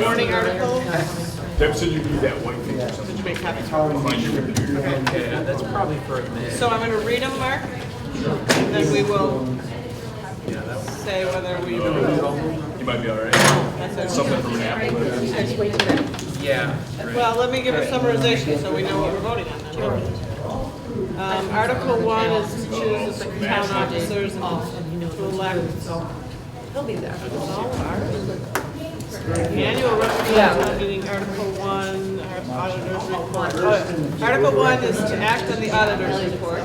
warning article. Deb said you need that white thing or something. Did you make copies? Yeah, that's probably for a minute. So I'm going to read them, Mark, and then we will say whether we approve. You might be all right. That's it. Something from an apple. Yeah. Well, let me give a summarization so we know what we're voting on. Article 1 is to choose the town officers and to elect. He'll be there. The annual representative town meeting, Article 1, our auditor's report. Article 1 is to act on the auditor's report.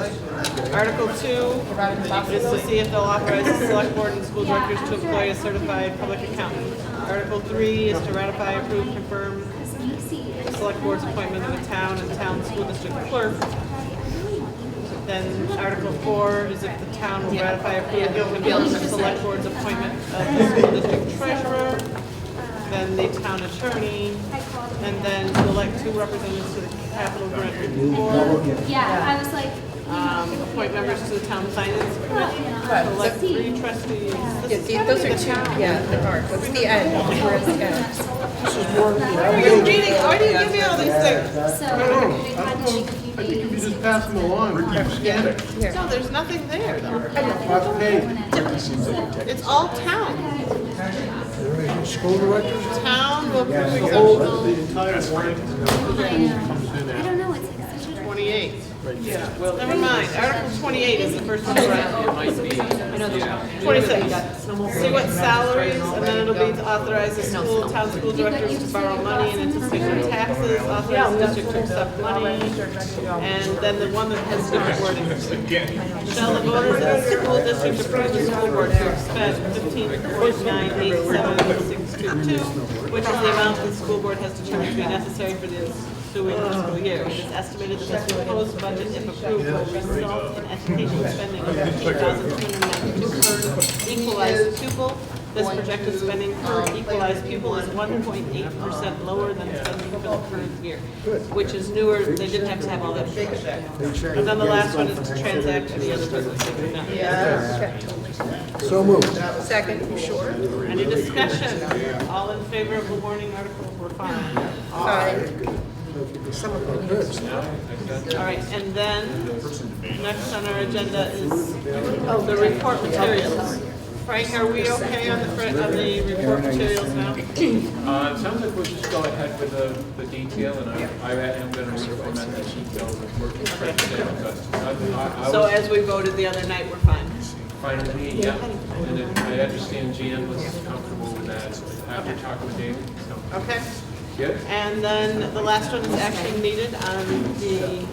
Article 2 is to see if they'll authorize the select board and school directors to employ a certified public accountant. Article 3 is to ratify, approve, confirm the select board's appointment of a town and town school district clerk. Then Article 4 is if the town will ratify, approve, confirm the select board's appointment of the school district treasurer. Then the town attorney, and then to elect 2 representatives to the capital grant review board. Yeah, I was like, Appoint members to the town finance committee. Elect 3 trustees. Those are two, the part. What's the end? Where's the end? Why are you reading? Why do you give me all these things? so we've had to take a few I think if you days. just pass them along, Ricky, you scan it. Here. No, there's nothing there though. Last page. It's all town. School directors? Town will approve The whole, the exemption entire warrant. I know. I don't know, it's like such a. 28. Never mind. Article 28 is the first one to write. It might be. 26. See what salaries, and then it'll be to authorize the school, town school directors to borrow money and anticipation taxes, authorize the district to accept money, and then the one that has different wording. Again. Shall the voters of the school district approve the school board to expend $15,987,622, which is the amount the school board has determined to be necessary for the ensuing fiscal year. It is estimated that this proposed budget, if approved, will result in education spending of $15,292 per equalized pupil. This projected spending per equalized pupil is 1.8% lower than spending for the current year, which is newer. They didn't have to have all that information. And then the last one is to transact any other business. Yeah. So moved. Second, you sure? Any discussion? All in favor of the warning article? We're fine. Fine. All right, and then next on our agenda is the report materials. Frank, are we okay on the report materials now? It sounds like we'll just go ahead with the detail, and I am going to recommend that she go and work with Fred. So as we voted the other night, we're fine. Fine with me, yeah. And then I understand Jan was comfortable with that after talking with David, so. Okay? Good? And then the last one is action needed on the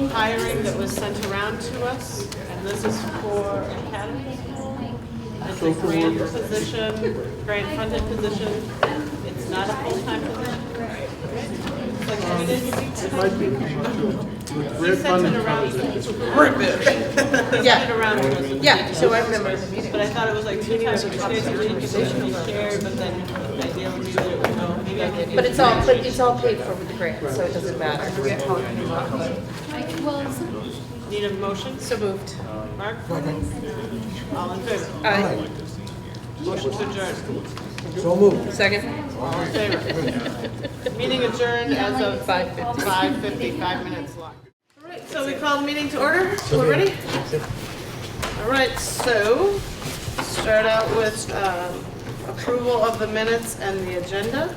hiring that was sent around to us. And this is for Academy School. It's a grant position, grant funded position. It's not a full-time position. It's like 3 days a week. It might be. He Red sent it funding around. position. He sent it around to us. Yeah, so I remember the meeting. But I thought it was like 2 times 3 days a week, and they should be shared, but then ideally we would go. Maybe I could do But it's all paid for with the grant, so it doesn't matter. Well, so Need a motion? So moved. Mark? All in favor? Aye. Motion to adjourn. So moved. Second? All in favor? Meeting adjourned as of 5:50, 5 minutes long. All right, so we call the meeting to order. We're ready? All right, so start out with approval of the minutes and the agenda.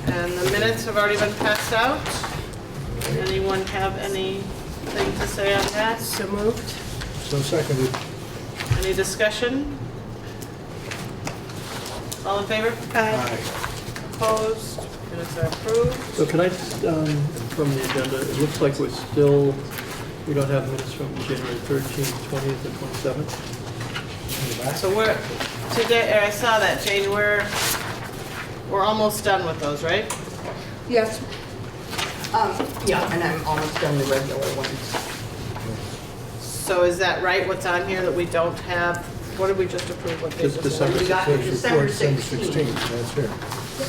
And the minutes have already been passed out. Anyone have anything to say on that? So moved. So seconded. Any discussion? All in favor? Aye. Opposed? Minutes are approved. So can I just, from the agenda, it looks like we don't have minutes from January 13th, 20th, and 27th. So we're, today, I saw that, Jane, we're almost done with those, right? Yes. Yeah, and I'm almost done the regular ones. So is that right, what's on here that we don't have? What did we just approve? What Just date? December We got December 16th. That's here.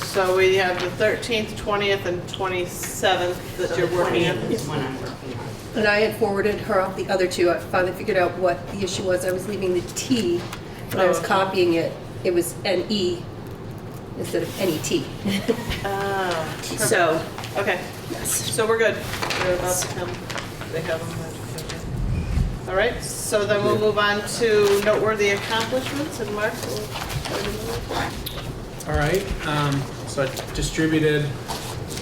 So we have the 13th, 20th, and 27th that you're working on? Is when I'm working on. And I had forwarded her off the other two. I finally figured out what the issue was. I was leaving the T when I was Oh. copying it. It was an E instead of NET. So. Okay, so we're good. They're about to come. They have them. All right, so then we'll move on to noteworthy accomplishments, and Mark will start in the middle. All right, so I distributed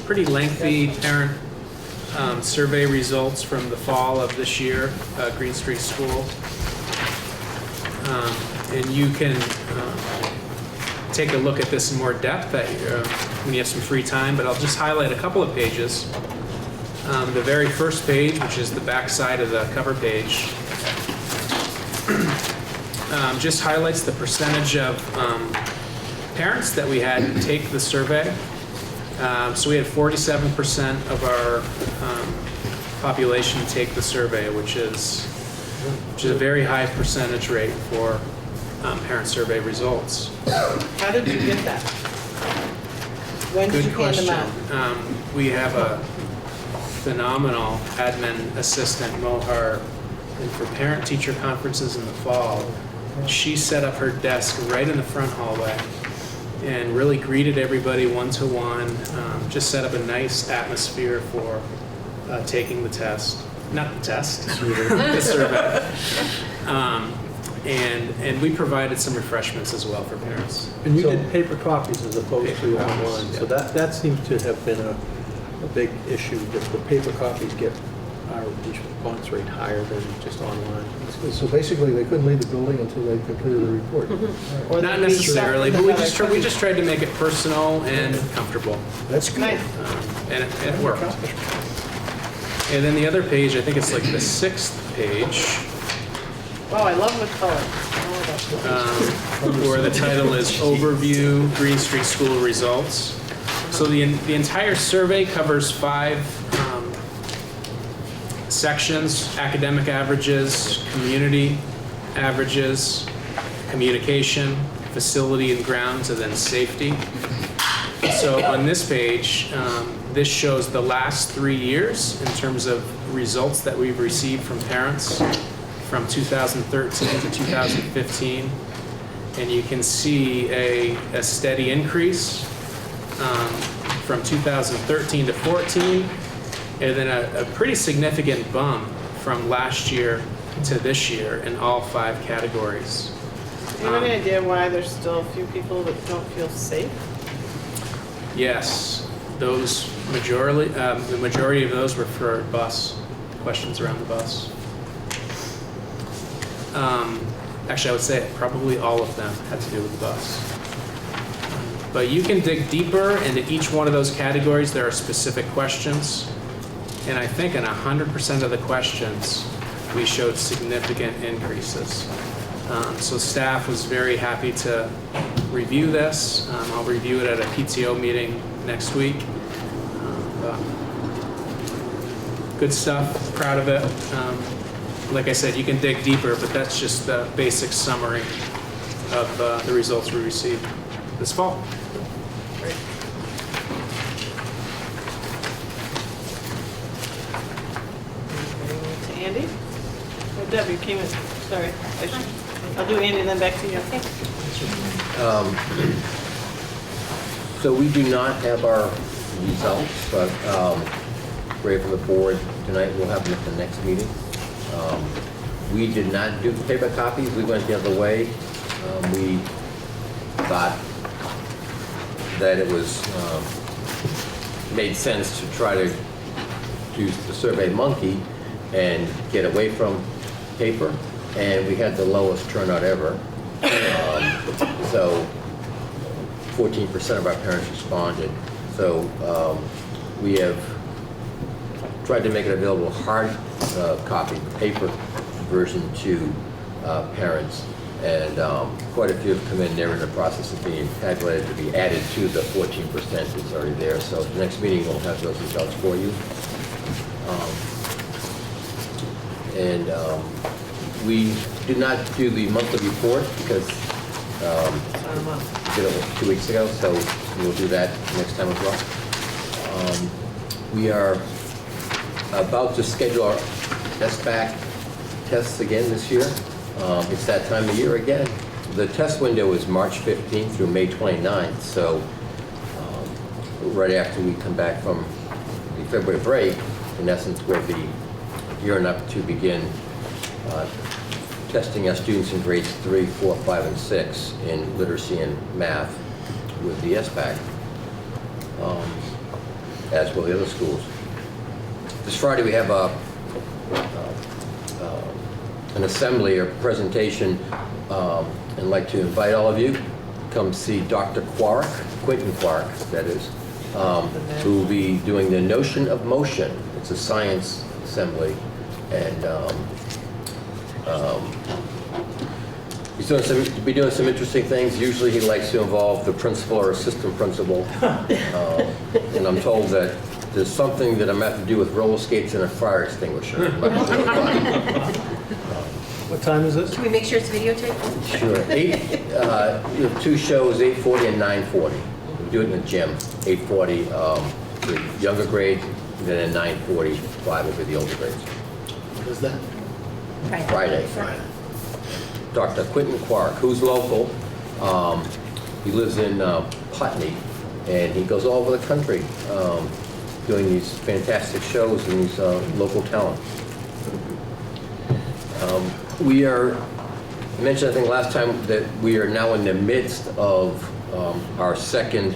pretty lengthy parent survey results from the fall of this year, Green Street School. And you can take a look at this in more depth when you have some free time, but I'll just highlight a couple of pages. The very first page, which is the back side of the cover page, just highlights the percentage of parents that we had take the survey. So we had 47% of our population take the survey, which is a very high percentage rate for parent survey results. How did you get that? When did Good you hand question. them out? We have a phenomenal admin assistant, Mohar, and for parent-teacher conferences in the fall, she set up her desk right in the front hallway and really greeted everybody one-to-one, just set up a nice atmosphere for taking the test. Not the test, the survey. And we provided some refreshments as well for parents. And you did paper copies as opposed Paper to copies, online, so yeah. that seems to have been a big issue, that the paper copies get our response rate higher than just online. So basically, they couldn't leave the building until they completed the report. Or Not the necessarily, but feedback we just tried to make it personal and comfortable, That's good. Nice. and it worked. And then the other page, I think it's like the 6th page, Oh, I love the color. I love where the title is Overview Green Street School Results. So the entire survey covers 5 sections: academic averages, community averages, communication, facility and grounds, and then safety. So on this page, this shows the last 3 years in terms of results that we've received from parents from 2013 to 2015. And you can see a steady increase from 2013 to 14, and then a pretty significant bump from last year to this year in all 5 categories. Do you have any idea why there's still a few people that don't feel safe? Yes, the majority of those were for bus, questions around the bus. Actually, I would say probably all of them had to do with the bus. But you can dig deeper into each one of those categories. There are specific questions. And I think in 100% of the questions, we showed significant increases. So staff was very happy to review this. I'll review it at a PTO meeting next week. Good stuff, proud of it. Like I said, you can dig deeper, but that's just the basic summary of the results we received this fall. Great. To Andy? Oh, Deb, you came in. Sorry. I'll do Andy and then back to you. Okay. So we do not have our results, but great for the board tonight. We'll have them at the next meeting. We did not do paper copies. We went the other way. We thought that it was made sense to try to use the Survey Monkey and get away from paper, and we had the lowest turnout ever. So 14% of our parents responded. So we have tried to make it available hard copy, paper version to parents, and quite a few have come in. They're in the process of being calculated to be added to the 14% that's already there. So the next meeting we'll have those results for you. We did not do the monthly report because did it 2 weeks ago, so we'll do that next time as well. We are about to schedule our SBAC tests again this year. It's that time of year again. the test window is March 15th through May 29th, so right after we come back from the February break, in essence, we'll be gearing up to begin testing our students in grades 3, 4, 5, and 6 in literacy and math with the SBAC, as will the other schools. This Friday we have an assembly or presentation, and I'd like to invite all of you to come see Dr. Quark, Quentin Quark, that is, who will be doing the notion of motion. It's a science assembly, and he's doing some interesting things. Usually he likes to involve the principal or assistant principal, and I'm told that there's something that I'm going to have to do with roller skates and a fire extinguisher. I'm not sure what. What time is this? Can we make sure it's videotaped? Sure. We have two shows, 8:40 and 9:40. We do it in the gym. 8:40, the younger grades, and then at 9:45 will be the older grades. What is that? Friday. Dr. Quentin Quark, who's local. He lives in Putney, and he goes all over the country doing these fantastic shows and these local talent. I mentioned, I think, last time that we are now in the midst of our second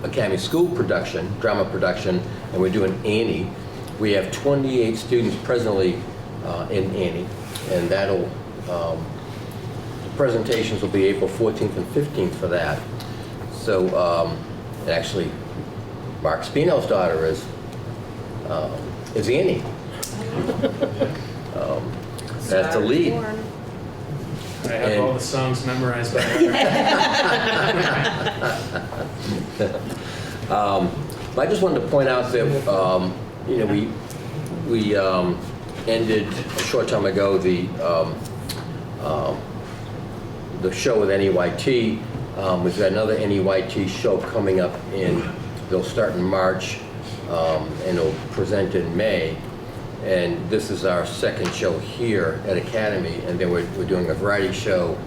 Academy School production, drama production, and we're doing Annie. We have 28 students presently in Annie, and that'll, the presentations will be April 14th and 15th for that. So, and actually, Mark Speno's daughter is Annie. That's the lead. I have all the songs memorized by heart. I just wanted to point out that you know, we ended a short time ago the show with NEYT. We've got another NEYT show coming up they'll start in March and it'll present in May. And this is our second show here at Academy, and then we're doing a variety show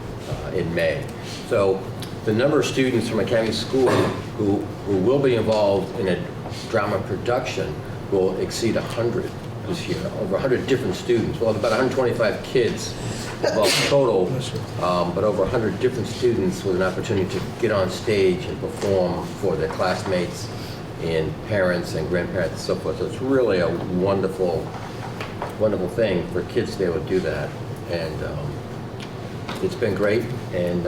in May. So the number of students from Academy School who will be involved in a drama production will exceed 100 this year, over 100 different students. Well, about 125 kids involved total, but over 100 different students with an opportunity to get on stage and perform for their classmates and parents and grandparents and so forth. So it's really a wonderful thing for kids to be able to do that. And it's been great, and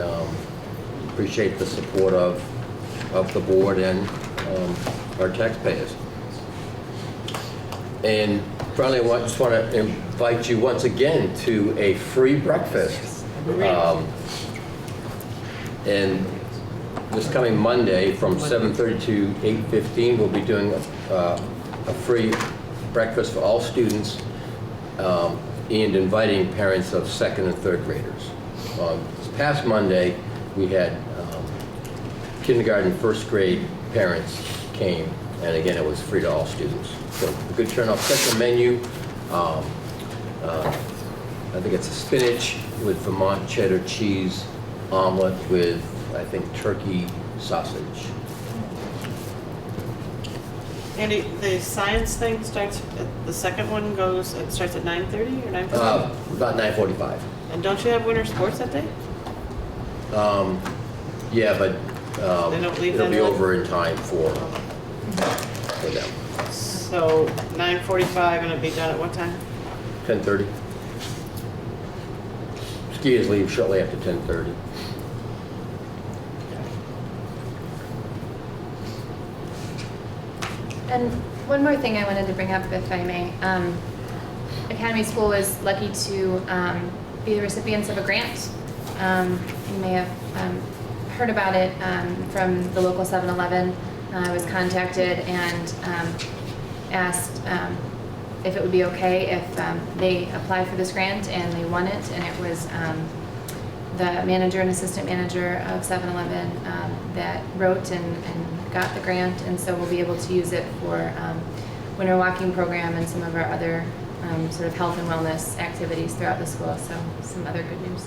appreciate the support of the board and our taxpayers. And finally, I just want to invite you once again to a free breakfast. And this coming Monday from 7:30 to 8:15, we'll be doing a free breakfast for all students and inviting parents of second and third graders. This past Monday, we had kindergarten, first grade parents came, and again, it was free to all students. So a good turnout. Special menu. I think it's a spinach with Vermont cheddar cheese omelet with, I think, turkey sausage. Andy, the science thing starts, the second one starts at 9:30 or 9:30? About 9:45. And don't you have winter sports that day? Yeah, but They don't leave it'll that be early? over in time for them. So 9:45 and it'll be done at what time? 10:30. Skiers leave shortly after 10:30. And one more thing I wanted to bring up, if I may. Academy School was lucky to be the recipients of a grant. You may have heard about it from the local 7-Eleven. I was contacted and asked if it would be okay if they applied for this grant and they won it, and it was the manager and assistant manager of 7-Eleven that wrote and got the grant, and so we'll be able to use it for winter walking program and some of our other sort of health and wellness activities throughout the school, so some other good news.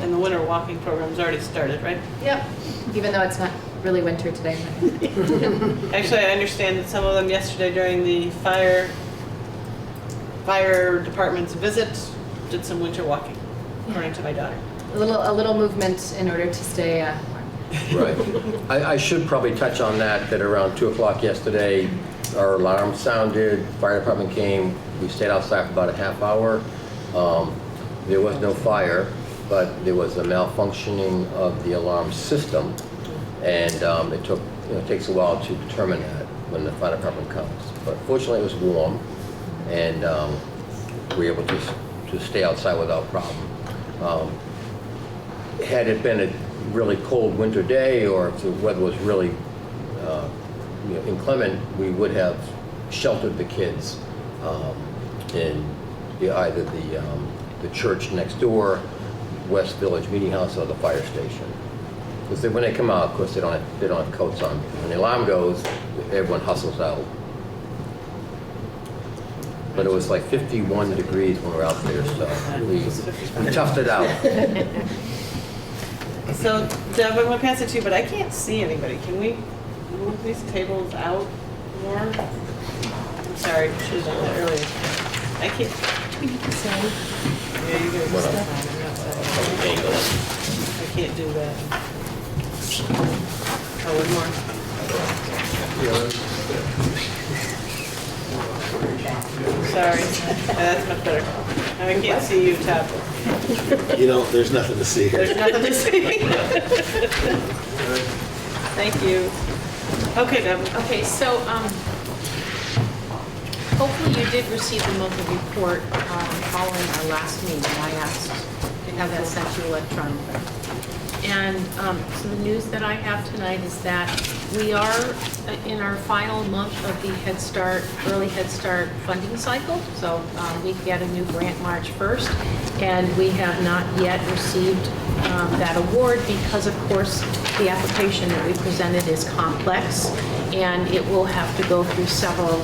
And the winter walking program's already started, right? Yep, even though it's not really winter today. Actually, I understand that some of them yesterday during the fire department's visit did some winter walking, according to my daughter. A little movement in order to stay warm. Right. I should probably touch on that around 2 o'clock yesterday, our alarm sounded, fire department came, we stayed outside for about a half hour. There was no fire, but there was a malfunctioning of the alarm system, and it takes a while to determine that when the fire department comes. But fortunately, it was warm, and we were able to stay outside without problem. Had it been a really cold winter day, or if the weather was really inclement, we would have sheltered the kids in either the church next door, West Village Meeting House, or the fire station. Because when they come out, of course, they don't have coats on. When the alarm goes, everyone hustles out. But it was like 51 degrees when we were out there, so we toughed it out. So, Deb, I'm going to pass it to you, but I can't see anybody. Can we move these tables out more? I'm sorry, I should have done that earlier. I can't. Yeah, you guys are fine. I'm not sorry. I can't do that. Oh, one more. Sorry. That's much better. Now I can't see you, Tab. You know, there's nothing to see here. There's nothing to see. Thank you. Okay, Deb. Okay, so hopefully you did receive the monthly report following our last meeting. I asked to have that sent to you electronically. And so the news that I have tonight is that we are in our final month of the Head Start, early Head Start funding cycle. So we get a new grant March 1st, and we have not yet received that award because, of course, the application that we presented is complex, and it will have to go through several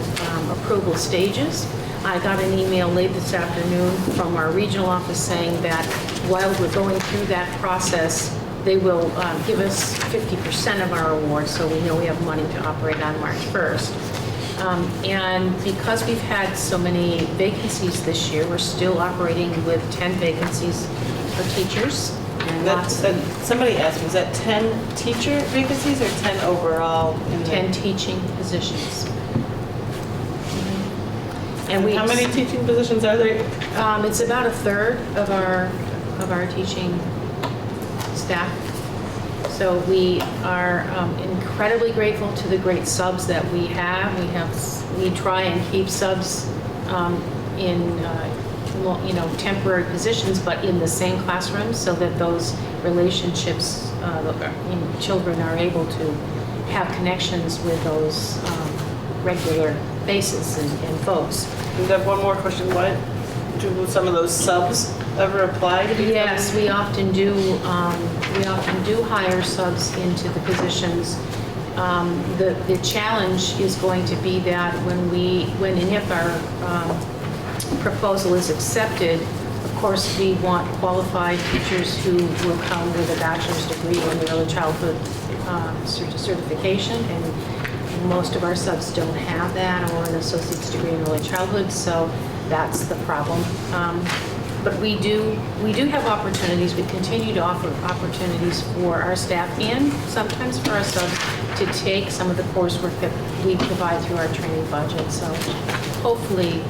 approval stages. I got an email late this afternoon from our regional office saying that while we're going through that process, they will give us 50% of our award, so we know we have money to operate on March 1st. And because we've had so many vacancies this year, we're still operating with 10 vacancies for teachers. And Somebody asked me, is that 10 teacher vacancies or 10 overall? 10 teaching positions. And how many teaching positions are there? It's about a third of our teaching staff. So we are incredibly grateful to the great subs that we have. We try and keep subs in temporary positions, but in the same classrooms, so that those relationships, children are able to have connections with those regular faces and folks. We have one more question. What do some of those subs ever apply to become? Yes, we often do. We often do hire subs into the positions. The challenge is going to be that when and if our proposal is accepted, of course, we want qualified teachers who will come with a bachelor's degree in early childhood certification, and most of our subs don't have that, or an associate's degree in early childhood, so that's the problem. But we do have opportunities. We continue to offer opportunities for our staff and sometimes for our subs to take some of the coursework that we provide through our training budget. So hopefully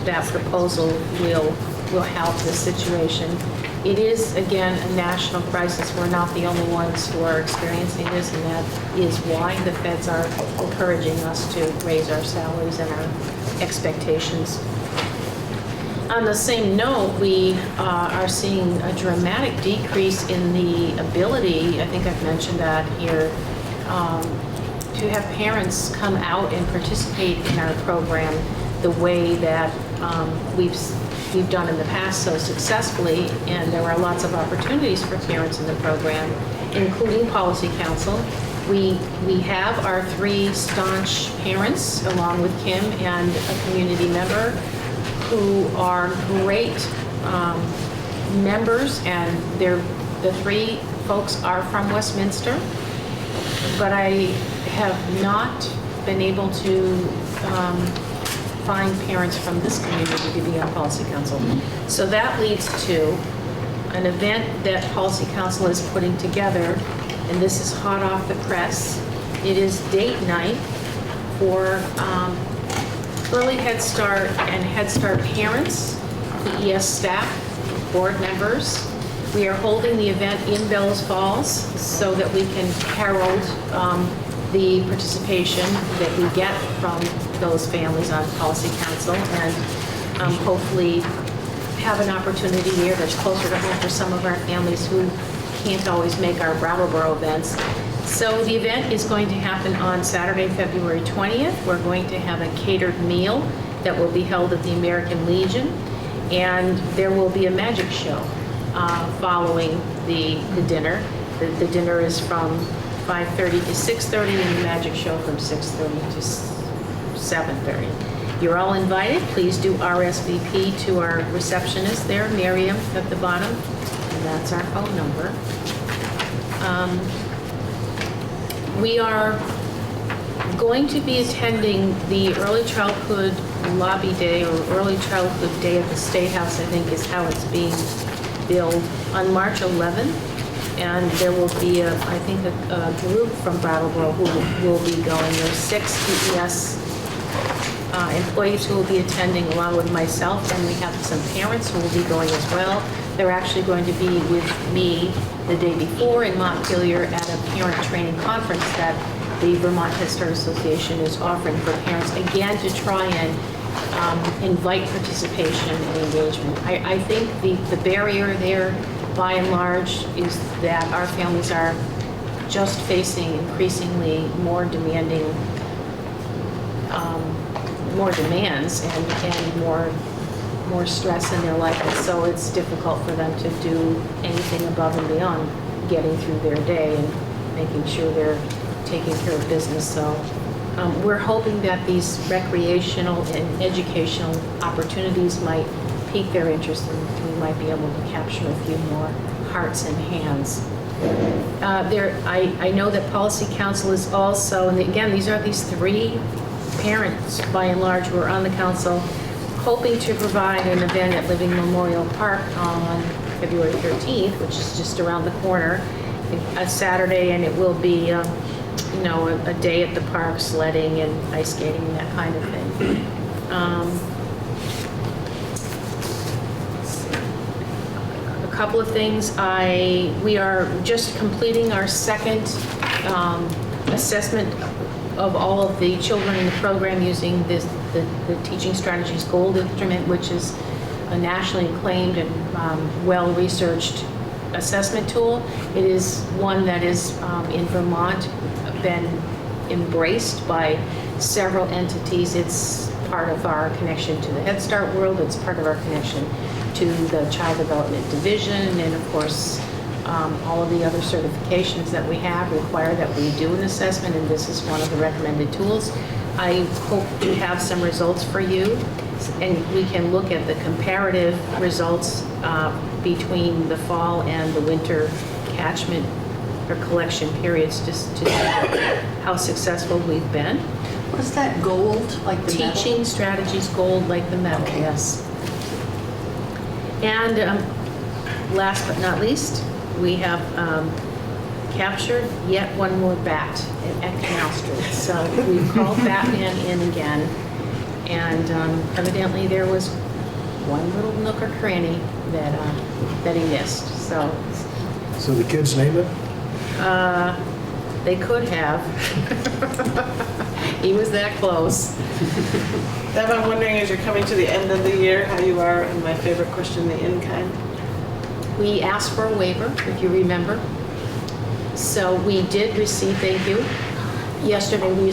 that proposal will help this situation. It is, again, a national crisis. We're not the only ones who are experiencing this, and that is why the feds are encouraging us to raise our salaries and our expectations. On the same note, we are seeing a dramatic decrease in the ability, I think I've mentioned that here, to have parents come out and participate in our program the way that we've done in the past so successfully. And there are lots of opportunities for parents in the program, including Policy Council. We have our 3 staunch parents, along with Kim and a community member, who are great members, and the 3 folks are from Westminster, but I have not been able to find parents from this community to be on Policy Council. So that leads to an event that Policy Council is putting together, and this is hot off the press. It is date night for early Head Start and Head Start parents, PES staff, board members. We are holding the event in Bellows Falls so that we can herald the participation that we get from those families on Policy Council, and hopefully have an opportunity here that's closer to home for some of our families who can't always make our Brattleboro events. So the event is going to happen on Saturday, February 20th. We're going to have a catered meal that will be held at the American Legion, and there will be a magic show following the dinner. The dinner is from 5:30 to 6:30, and the magic show from 6:30 to 7:30. You're all invited. Please do RSVP to our receptionist there, Miriam, at the bottom, and that's our phone number. We are going to be attending the Early Childhood Lobby Day, or Early Childhood Day at the State House, I think is how it's being billed, on March 11th. And there will be, I think, a group from Brattleboro who will be going. There's 6 PES employees who will be attending, along with myself, and we have some parents who will be going as well. They're actually going to be with me the day before in Montpelier at a parent training conference that the Vermont Head Start Association is offering for parents, again, to try and invite participation and engagement. I think the barrier there, by and large, is that our families are just facing increasingly more demanding, more demands and more stress in their life, and so it's difficult for them to do anything above and beyond getting through their day and making sure they're taking care of business. So we're hoping that these recreational and educational opportunities might pique their interest, and we might be able to capture a few more hearts and hands. I know that Policy Council is also, and again, these 3 parents, by and large, who are on the council, hoping to provide an event at Living Memorial Park on February 13th, which is just around the corner, a Saturday, and it will be, a day at the park, sledding and ice skating and that kind of thing. A couple of things. We are just completing our second assessment of all of the children in the program using the Teaching Strategies Gold instrument, which is a nationally acclaimed and well-researched assessment tool. It is one that is in Vermont been embraced by several entities. It's part of our connection to the Head Start world. It's part of our connection to the Child Development Division, and of course all of the other certifications that we have require that we do an assessment, and this is one of the recommended tools. I hope to have some results for you, and we can look at the comparative results between the fall and the winter catchment or collection periods, just to see how successful we've been. What's that, gold, like the metal? Teaching Strategies Gold, like the metal, yes. And last but not least, we have captured yet one more bat at Canal Street. So we've called Batman in again, and evidently there was one little nook or cranny that he missed. So So the kids name it? they could have. He was that close. Deb, I'm wondering, as you're coming to the end of the year, how you are, and my favorite question, the in-kind. We asked for a waiver, if you remember. So we did receive, thank you. Yesterday we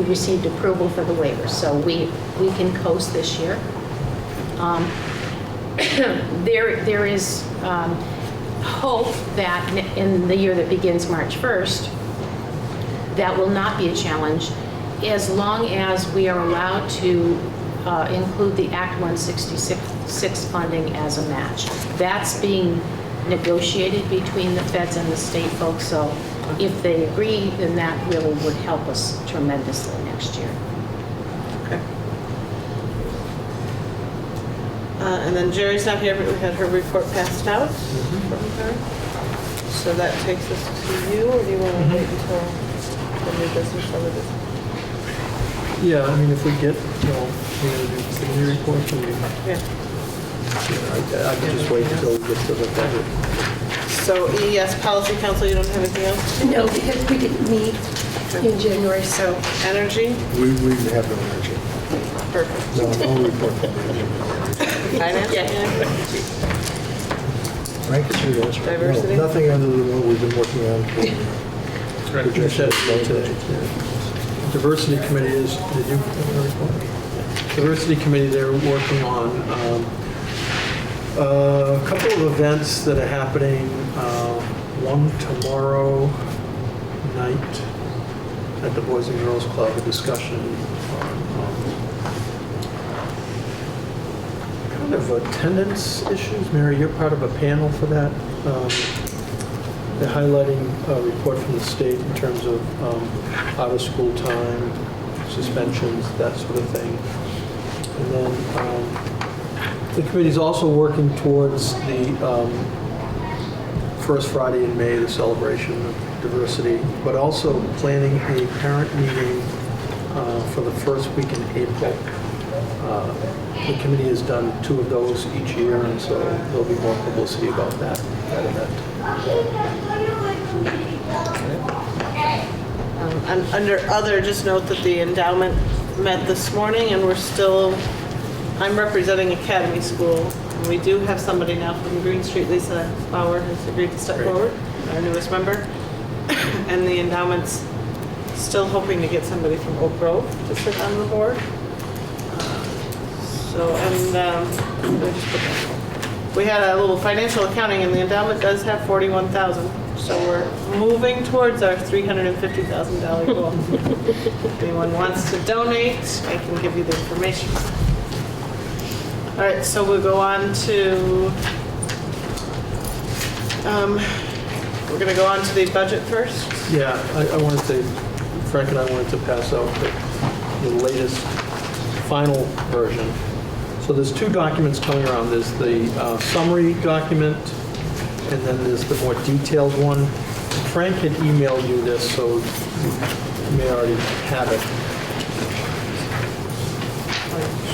received approval for the waiver, so we can coast this year. There is hope that in the year that begins March 1st, that will not be a challenge, as long as we are allowed to include the Act 166 funding as a match. That's being negotiated between the feds and the state folks, so if they agree, then that really would help us tremendously next year. Okay. And then Jerry's not here, but we had her report passed out from her. So that takes us to you, or do you want to wait until the new business or the business? Yeah, I mean, if we get, we're going to do committee reports, and Yeah. I can just wait until we get to the budget. So EES Policy Council, you don't have anything else? No, because we didn't meet in January, so. Energy? We have no energy. Perfect. No report. Finance? Yeah. Frank, it's your answer. Diversity? No, nothing other than what we've been working on for projections today. Diversity Committee is, did you have a report? Diversity Committee, they're working on a couple of events that are happening. One tomorrow night at the Boys and Girls Club, a discussion on kind of attendance issues. Mary, you're part of a panel for that. They're highlighting a report from the state in terms of out-of-school time, suspensions, that sort of thing. And then the committee's also working towards the first Friday in May, the celebration of diversity, but also planning a parent meeting for the first week in April. The committee has done 2 of those each year, and so there'll be more publicity about that event. And under other, just note that the endowment met this morning, and I'm representing Academy School. And we do have somebody now from Green Street, Lisa Bauer, has agreed to step forward, our newest member. And the endowment's still hoping to get somebody from Oak Grove to sit on the board. We had a little financial accounting, and the endowment does have $41,000. So we're moving towards our $350,000 goal. If anyone wants to donate, I can give you the information. All right, so we'll go on to, we're going to go on to the budget first. Yeah, I wanted to, Frank and I wanted to pass out the latest final version. So there's 2 documents coming around. There's the summary document, and then there's the more detailed one. Frank had emailed you this, so you may already have it.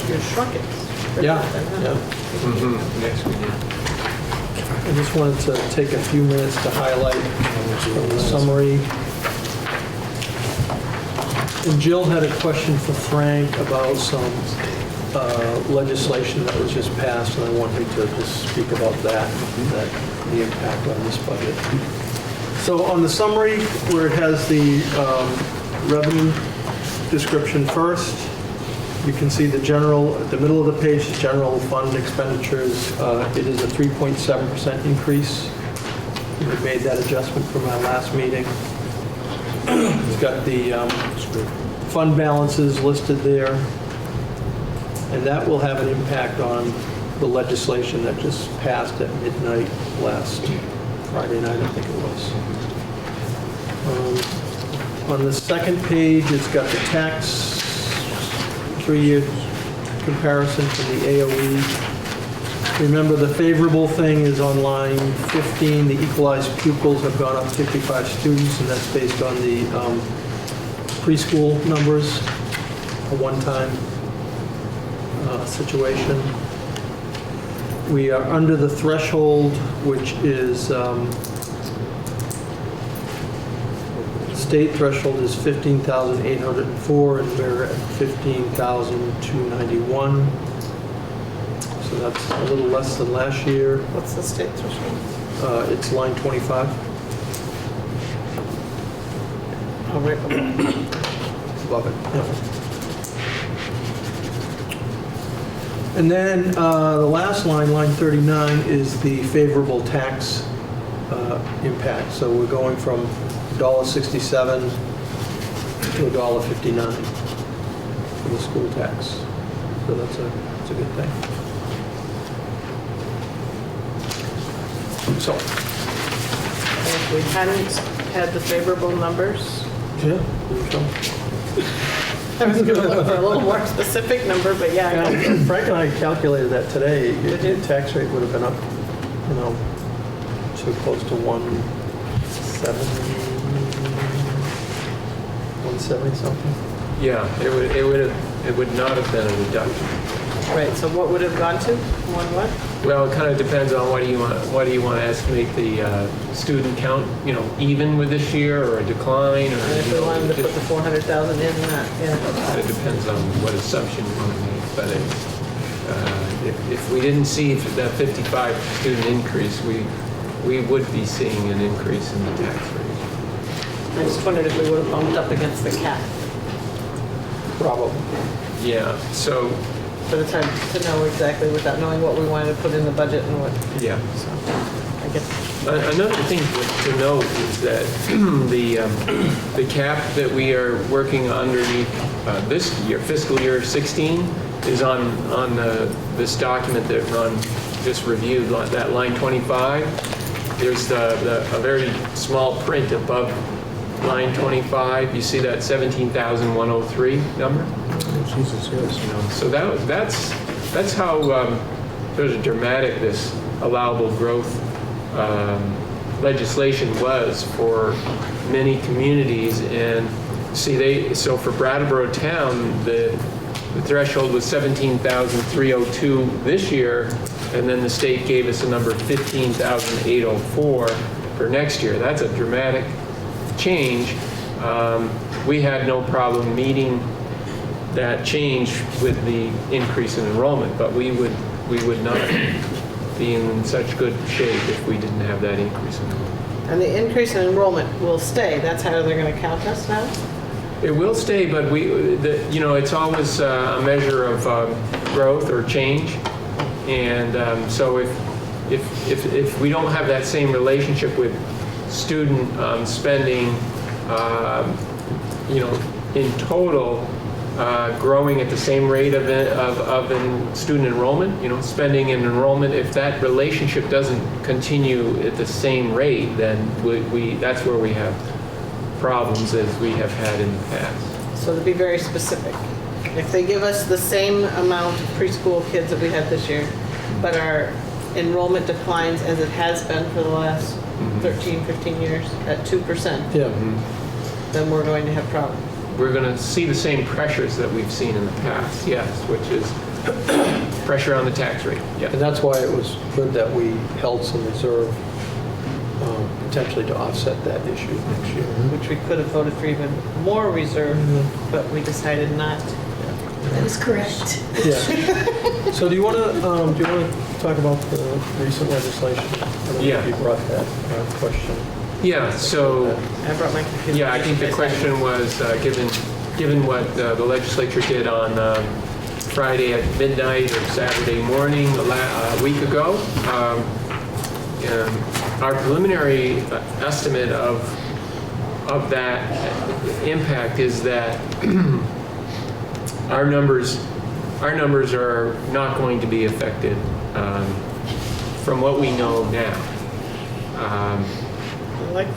You shrunk it. Yeah. Next we did. I just wanted to take a few minutes to highlight from the summary. And Jill had a question for Frank about some legislation that was just passed, and I want him to just speak about that, the impact on this budget. So on the summary, where it has the revenue description first, you can see the general, at the middle of the page, general fund expenditures. It is a 3.7% increase. We made that adjustment from our last meeting. It's got the fund balances listed there. And that will have an impact on the legislation that just passed at midnight last Friday night, I think it was. On the second page, it's got the tax 3-year comparison from the AOE. Remember, the favorable thing is on line 15, the equalized pupils have gone up 55 students, and that's based on the preschool numbers, a one-time situation. We are under the threshold, which is state threshold is 15,804, and we're at 15,291. So that's a little less than last year. What's the state threshold? It's line 25. Oh, right above it. Above it. Yeah. And then the last line, line 39, is the favorable tax impact. So we're going from $1.67 to $1.59 for the school tax. so that's a good thing. So, If we hadn't had the favorable numbers, yeah, there you go. I was going to look for a little more specific number, but yeah. I got it. Frank and I calculated that today. Your tax rate would have been up, to close to 170 something. Yeah, it would not have been a reduction. Right, so what would have gone to? One what? Well, it kind of depends on what do you want to estimate the student count, even with this year or a decline or. And if we wanted to put the 400,000 in that, yeah. It depends on what assumption you want to make, but if we didn't see that 55 student increase, we would be seeing an increase in the tax rate. I just wondered if we would have bumped up against the cap. Probably. Yeah, so, But it's hard to know exactly without knowing what we wanted to put in the budget and what, yeah. so, I guess. Another thing to note is that the cap that we are working underneath this year, fiscal year 16, is on this document that Ron just reviewed, that line 25. There's a very small print above line 25. You see that 17,103 number? Jesus, yes. So that's how sort of dramatic this allowable growth legislation was for many communities. And so for Brattleboro town, the threshold was 17,302 this year, and then the state gave us a number 15,804 for next year. That's a dramatic change. We had no problem meeting that change with the increase in enrollment, but we would not be in such good shape if we didn't have that increase in enrollment. And the increase in enrollment will stay. That's how they're going to count us now? It will stay, but it's always a measure of growth or change. And so if we don't have that same relationship with student spending, in total, growing at the same rate of student enrollment, spending and enrollment, if that relationship doesn't continue at the same rate, then that's where we have problems as we have had in the past. So to be very specific, if they give us the same amount of preschool kids that we had this year, but our enrollment declines as it has been for the last 13, 15 years at 2%, Yeah. then we're going to have problems. We're going to see the same pressures that we've seen in the past, yes, which is pressure on the tax rate. Yeah. And that's why it was good that we held some reserve potentially to offset that issue next year. Which we could have voted for even more reserve, but we decided not to. That is correct. Yeah. So do you want to talk about the recent legislation? I don't know Yeah. if you brought that question. Yeah, so, I brought my computer. yeah, I think the question was, given what the legislature did on Friday at midnight or Saturday morning a week ago, our preliminary estimate of that impact is that our numbers are not going to be affected from what we know now.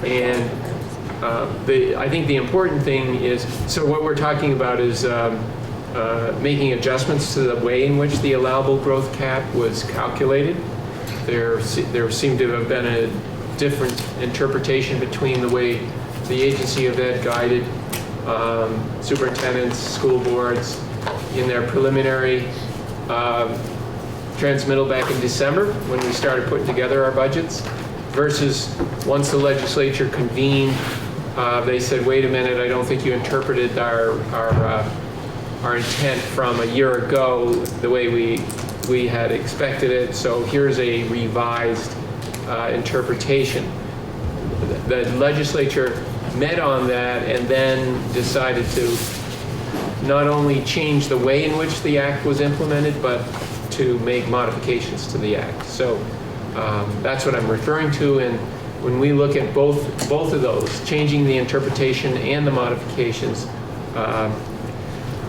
And I think the important thing is, so what we're talking about is making adjustments to the way in which the allowable growth cap was calculated. There seemed to have been a different interpretation between the way the Agency of Ed guided superintendents, school boards in their preliminary transmittal back in December when we started putting together our budgets, versus once the legislature convened, they said, wait a minute, I don't think you interpreted our intent from a year ago the way we had expected it, so here's a revised interpretation. The legislature met on that and then decided to not only change the way in which the act was implemented, but to make modifications to the act. So that's what I'm referring to, and when we look at both of those, changing the interpretation and the modifications,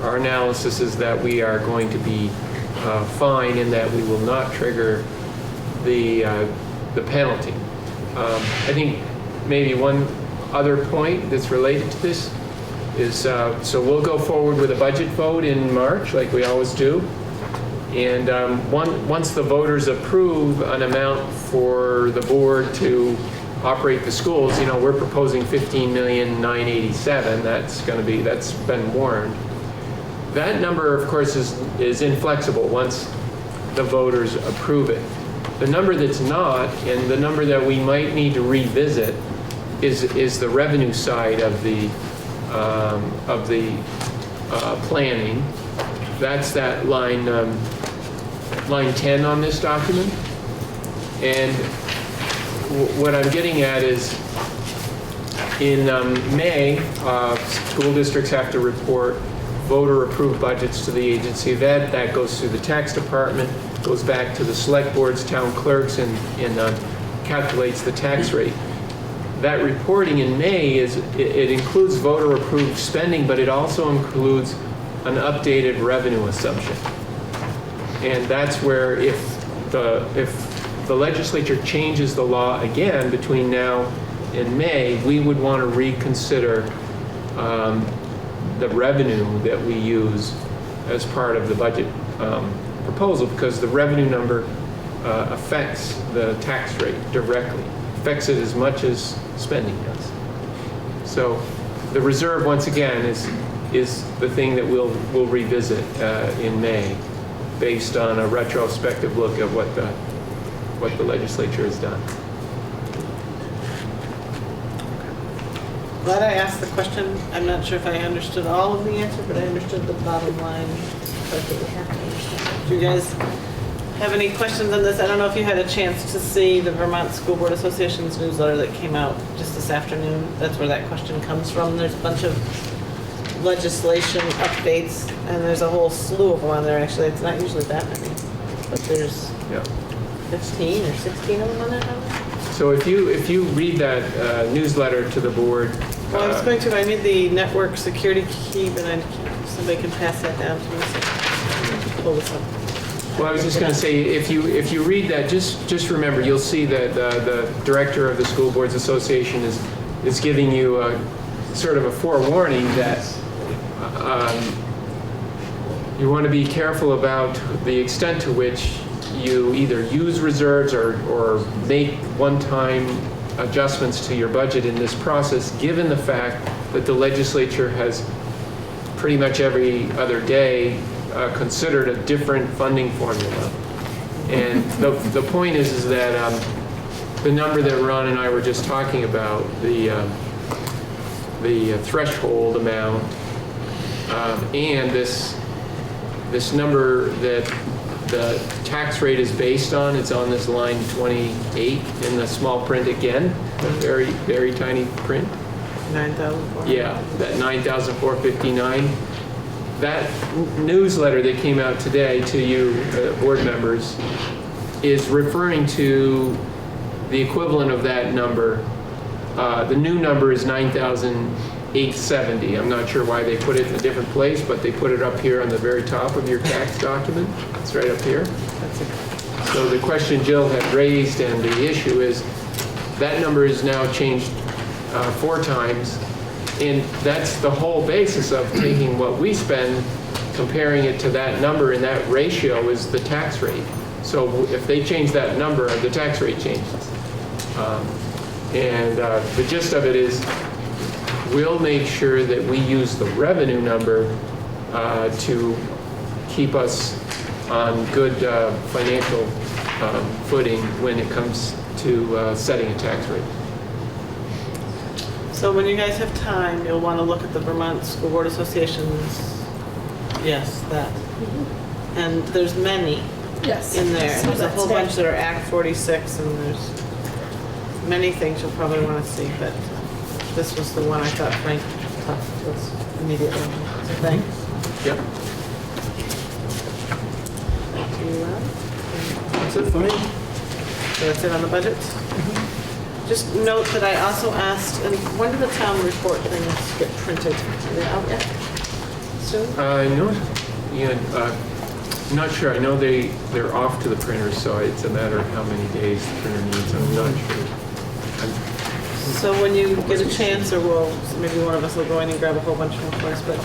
our analysis is that we are going to be fine in that we will not trigger the penalty. I think maybe one other point that's related to this is, so we'll go forward with a budget vote in March, like we always do. And once the voters approve an amount for the board to operate the schools, you know, we're proposing $15,987,000. That's been warned. That number, of course, is inflexible once the voters approve it. The number that's not, and the number that we might need to revisit, is the revenue side of the planning. That's that line 10 on this document. And what I'm getting at is, in May, school districts have to report voter-approved budgets to the agency. That goes through the tax department, goes back to the select boards, town clerks, and calculates the tax rate. That reporting in May it includes voter-approved spending, but it also includes an updated revenue assumption. And that's where if the legislature changes the law again between now and May, we would want to reconsider the revenue that we use as part of the budget proposal, because the revenue number affects the tax rate directly, affects it as much as spending does. So the reserve, once again, is the thing that we'll revisit in May, based on a retrospective look at what the legislature has done. Glad I asked the question. I'm not sure if I understood all of the answer, but I understood the bottom line. Do you guys have any questions on this? I don't know if you had a chance to see the Vermont School Board Association's newsletter that came out just this afternoon. That's where that question comes from. There's a bunch of legislation updates, and there's a whole slew of them on there. Actually, it's not usually that many, but there's 15 or 16 of them on there. So if you read that newsletter to the board, Well, I was going to. I need the network security key, but somebody can pass that down to me. So pull this up. well, I was just going to say, if you read that, just remember, you'll see that the director of the School Boards Association is giving you sort of a forewarning that you want to be careful about the extent to which you either use reserves or make one-time adjustments to your budget in this process, given the fact that the legislature has pretty much every other day considered a different funding formula. And the point is that the number that Ron and I were just talking about, the threshold amount, and this number that the tax rate is based on, it's on this line 28 in the small print again, the very, very tiny print. 9,400. Yeah, that 9,459. That newsletter that came out today to you, board members, is referring to the equivalent of that number. The new number is 9,870. I'm not sure why they put it in a different place, but they put it up here on the very top of your tax document. It's right up here. So the question Jill had raised, and the issue is, that number is now changed 4 times, and that's the whole basis of taking what we spend, comparing it to that number, and that ratio is the tax rate. So if they change that number, the tax rate changes. And the gist of it is, we'll make sure that we use the revenue number to keep us on good financial footing when it comes to setting a tax rate. So when you guys have time, you'll want to look at the Vermont School Board Association's, yes, that. And there's many in there. There's a whole bunch that are Act 46, and there's many things you'll probably want to see, but this was the one I thought Frank talked to us immediately. So thanks. Yep. Thank you, Ron. That's it for me. So that's it on the budget? Just note that I also asked, and when do the town report things get printed? Are they out yet? soon? No, yeah, I'm not sure. I know they're off to the printers, so it's a matter of how many days the printer needs. I'm not sure. So when you get a chance, or maybe one of us will go in and grab a whole bunch more for us, but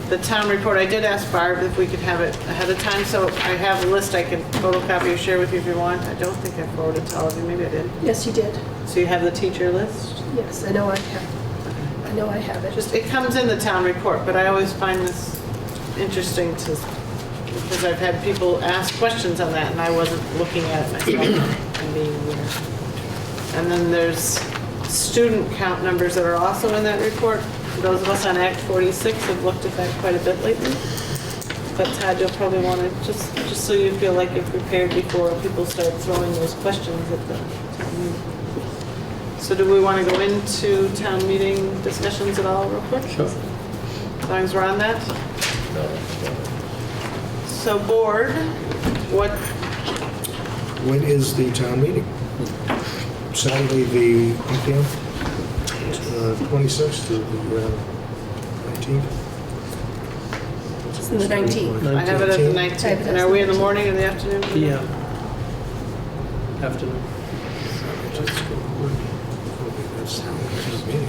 the town report, I did ask Barb if we could have it ahead of time, so I have a list I can photocopy or share with you if you want. I don't think I forwarded to all of you, maybe I did. Yes, you did. So you have the teacher list? Yes, I know I have. I know I have it. It comes in the town report, but I always find this interesting because I've had people ask questions on that and I wasn't looking at it myself and being weird. And then there's student count numbers that are also in that report. Those of us on Act 46 have looked at that quite a bit lately. But Todd, you'll probably want to, just so you feel like you're prepared before people start throwing those questions at the town meeting. So do we want to go into town meeting discussions at all real quick? Sure. As long as we're on that? So board, When is the town meeting? Saturday, the 26th to the 19th? It's the 19th. I have it at the 19th. And are we in the morning or the afternoon? PM. Afternoon. That's the town meeting.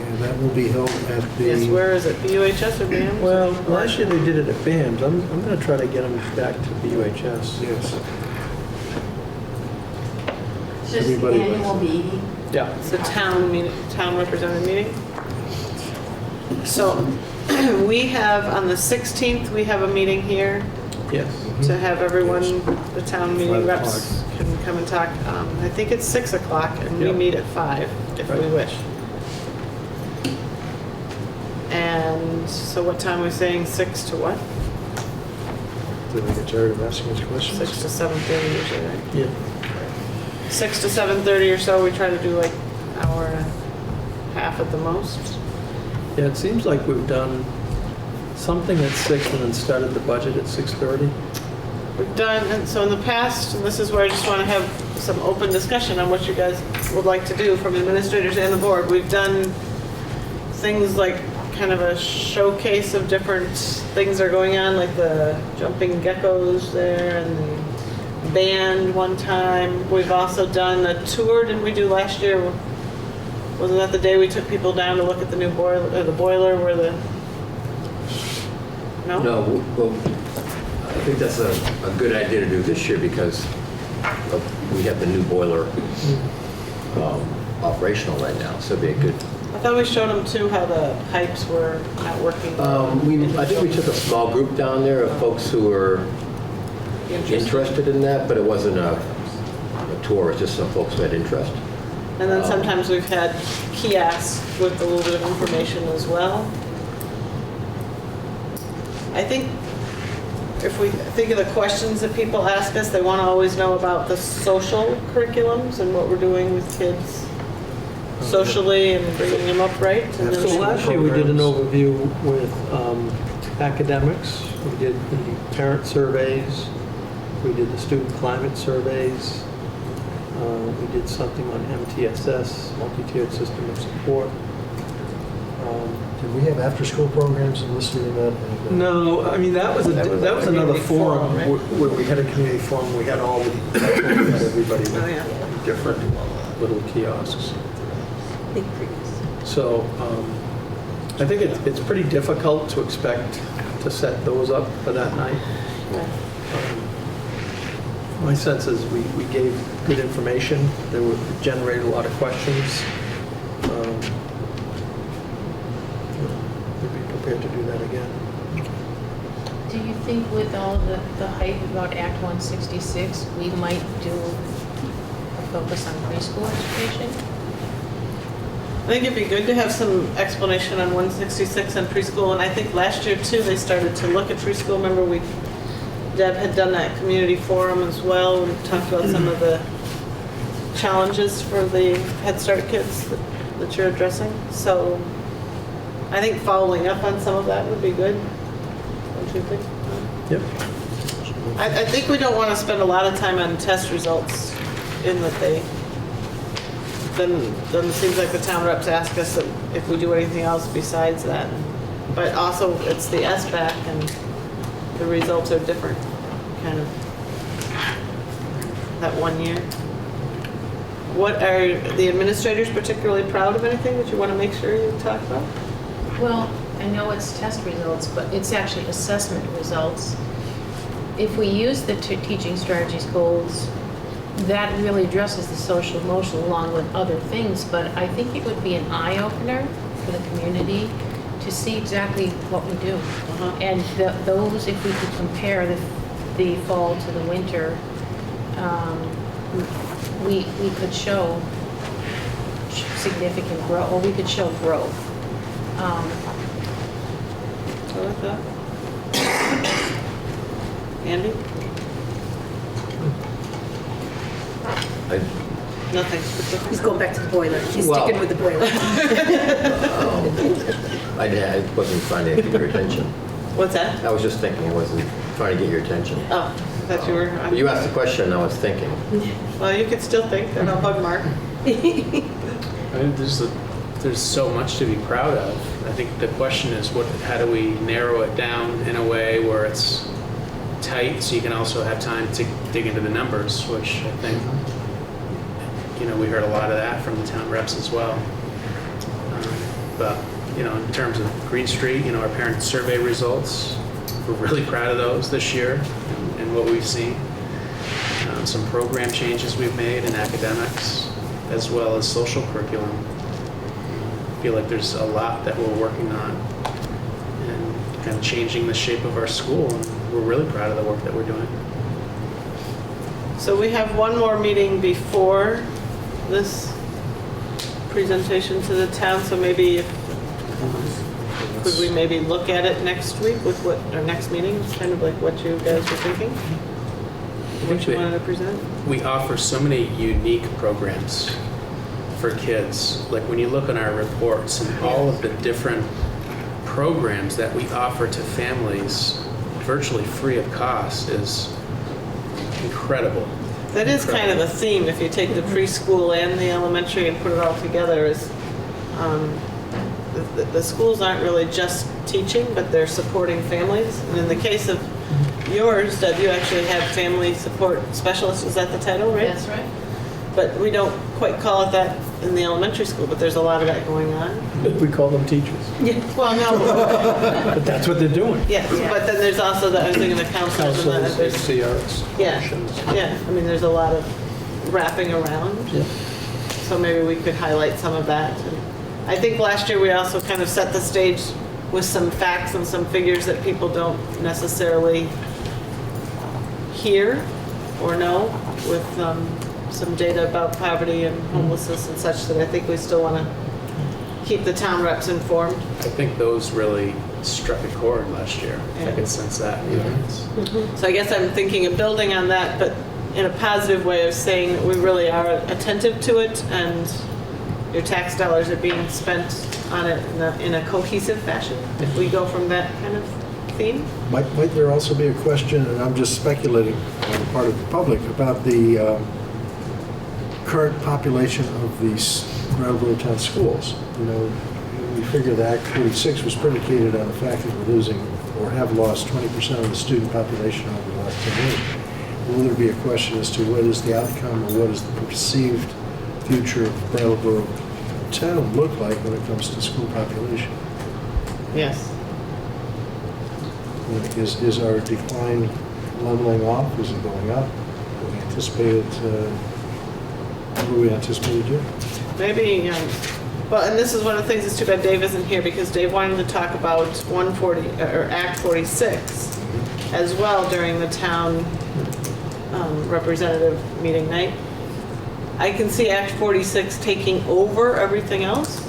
And that will be held at the... Yes, where is it? BUHS or BAM? Well, last year they did it at BAM's. I'm going to try to get them back to BUHS. Yes. It's just Everybody the annual likes it. Yeah. meeting. It's a town meeting, town representative meeting. So we have, on the 16th, we have a meeting here Yes. to have everyone, the town meeting 5 reps can come and talk. I think it's 6 o'clock and we Yep. meet at 5 if we Right. wish. And so what time are we saying, 6 to what? Did we get tired of asking these questions? 6 to 7:30 usually, right? Yeah. 6 to 7:30 or so, we try to do like an hour and a half at the most. Yeah, it seems like we've done something at 6 and then started the budget at 6:30. We've done, and so in the past, and this is where I just want to have some open discussion on what you guys would like to do from administrators and the board. We've done things like kind of a showcase of different things that are going on, like the jumping geckos there and the band one time. We've also done a tour, didn't we do last year? Wasn't that the day we took people down to look at the new boiler, or the boiler where the, no? No, well, I think that's a good idea to do this year because we have the new boiler operational right now, so it'd be a good. I thought we showed them too how the pipes were not working. I think we took a small group down there of folks who were interested in that, but it wasn't a tour, it's just some folks who had interest. And then sometimes we've had kiosks with a little bit of information as well. I think if we think of the questions that people ask us, they want to always know about the social curriculums and what we're doing with kids socially and bringing them up right. And then- So last year we did an overview with academics. We did the parent surveys. We did the student climate surveys. We did something on MTSS, multi-tiered system of support. Did we have after-school programs listed in that? No, I mean, that was another community forum forum, right? where we had a community forum. We had all the, everybody Oh, yeah. with different little kiosks. So I think it's pretty difficult to expect to set those up for that night. My sense is we gave good information. They generated a lot of questions. We'd be prepared to do that again. Do you think with all the hype about Act 166, we might do a focus on preschool education? I think it'd be good to have some explanation on 166 and preschool. And I think last year too, they started to look at preschool. Remember Deb had done that community forum as well and talked about some of the challenges for the Head Start kids that you're addressing. So I think following up on some of that would be good. Don't you think? Yep. I think we don't want to spend a lot of time on test results in that then it seems like the town reps ask us if we do anything else besides that. but also it's the SBAC and the results are different, kind of, that 1 year. What are the administrators particularly proud of? Anything that you want to make sure you talk about? Well, I know it's test results, but it's actually assessment results. If we use the teaching strategies goals, that really addresses the social emotional along with other things, but I think it would be an eye-opener for the community to see exactly what we do. And those, if we could compare the fall to the winter, we could show significant growth, or we could show growth. I like that. Andy? Nothing specific. He's going back to the boiler. He's Well- sticking with the boiler. I wasn't trying to get your attention. What's that? I was just thinking, I wasn't trying to get your attention. Oh, I thought you were. You asked the question, and I was thinking. Well, you could still think, and I'll bug Mark. I mean, there's so much to be proud of. I think the question is, how do we narrow it down in a way where it's tight, so you can also have time to dig into the numbers, which I think, we heard a lot of that from the town reps as well. But, in terms of Green Street, our parent survey results, we're really proud of those this year and what we've seen. Some program changes we've made in academics, as well as social curriculum. I feel like there's a lot that we're working on and kind of changing the shape of our school, and we're really proud of the work that we're doing. So we have one more meeting before this presentation to the town, so maybe could we maybe look at it next week with what our next meeting is, kind of like what you guys were thinking? What you wanted to present? We offer so many unique programs for kids. Like when you look on our reports and all of the different programs that we offer to families virtually free of cost is incredible. That is kind of a theme, if you take the preschool and the elementary and put it all together, is the schools aren't really just teaching, but they're supporting families. And in the case of yours, Deb, you actually have family support specialist, is that the title, right? That's right. But we don't quite call it that in the elementary school, but there's a lot of that going on. We call them teachers. Well, no, But that's what they're doing. yes, but then there's also the, I was thinking the counselors and Counselors, there's, CRs, yeah, functions. yeah, I mean, there's a lot of wrapping around. Yeah. So maybe we could highlight some of that. And I think last year we also kind of set the stage with some facts and some figures that people don't necessarily hear or know, with some data about poverty and homelessness and such, that I think we still want to keep the town reps informed. I think those really struck a chord last year. I could sense that. So I guess I'm thinking of building on that, but in a positive way of saying that we really are attentive to it, and your tax dollars are being spent on it in a cohesive fashion, if we go from that kind of theme. Might there also be a question, and I'm just speculating on the part of the public, about the current population of these Brattleboro town schools? We figure that Act 46 was predicated on the fact that we're losing or have lost 20% of the student population over the last 10 years. Will there be a question as to what is the outcome, or what is the perceived future of Brattleboro town look like when it comes to school population? Yes. Is our decline leveling off? Is it going up? Do we anticipate it? What do we anticipate it doing? Maybe, well, and this is one of the things, it's too bad Dave isn't here, because Dave wanted to talk about 140, or Act 46 as well during the town representative meeting night. I can see Act 46 taking over everything else.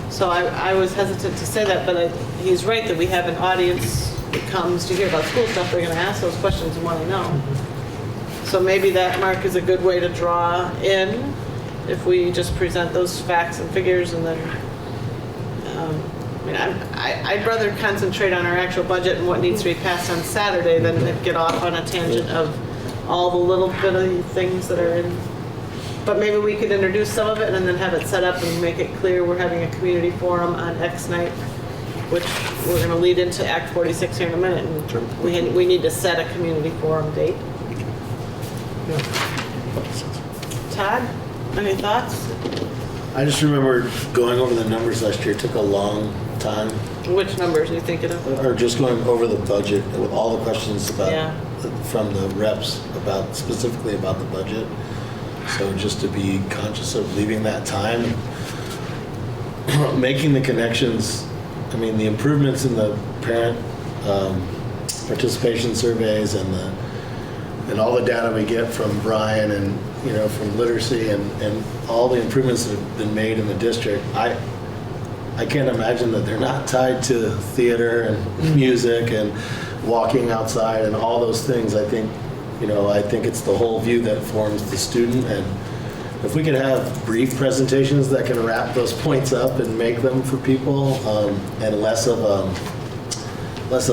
So I was hesitant to say that, but he's right that we have an audience that comes to hear about school stuff. They're going to ask those questions and want to know. So maybe that, Mark, is a good way to draw in, if we just present those facts and figures, and then, I'd rather concentrate on our actual budget and what needs to be passed on Saturday than get off on a tangent of all the little bitty things that are in. But maybe we could introduce some of it and then have it set up and make it clear we're having a community forum on X night which we're going to lead into Act 46 here in a minute. And we need to set a community forum date. Todd, any thoughts? I just remember going over the numbers last year. It took a long time. Which numbers are you thinking of? Or just going over the budget with all the questions about Yeah. from the reps about specifically about the budget. So just to be conscious of leaving that time, making the connections. I mean, the improvements in the parent participation surveys and all the data we get from Brian and from literacy and all the improvements that have been made in the district. I can't imagine that they're not tied to theater and music and walking outside and all those things. I think it's the whole view that forms the student. And if we could have brief presentations that can wrap those points up and make them for people, and less of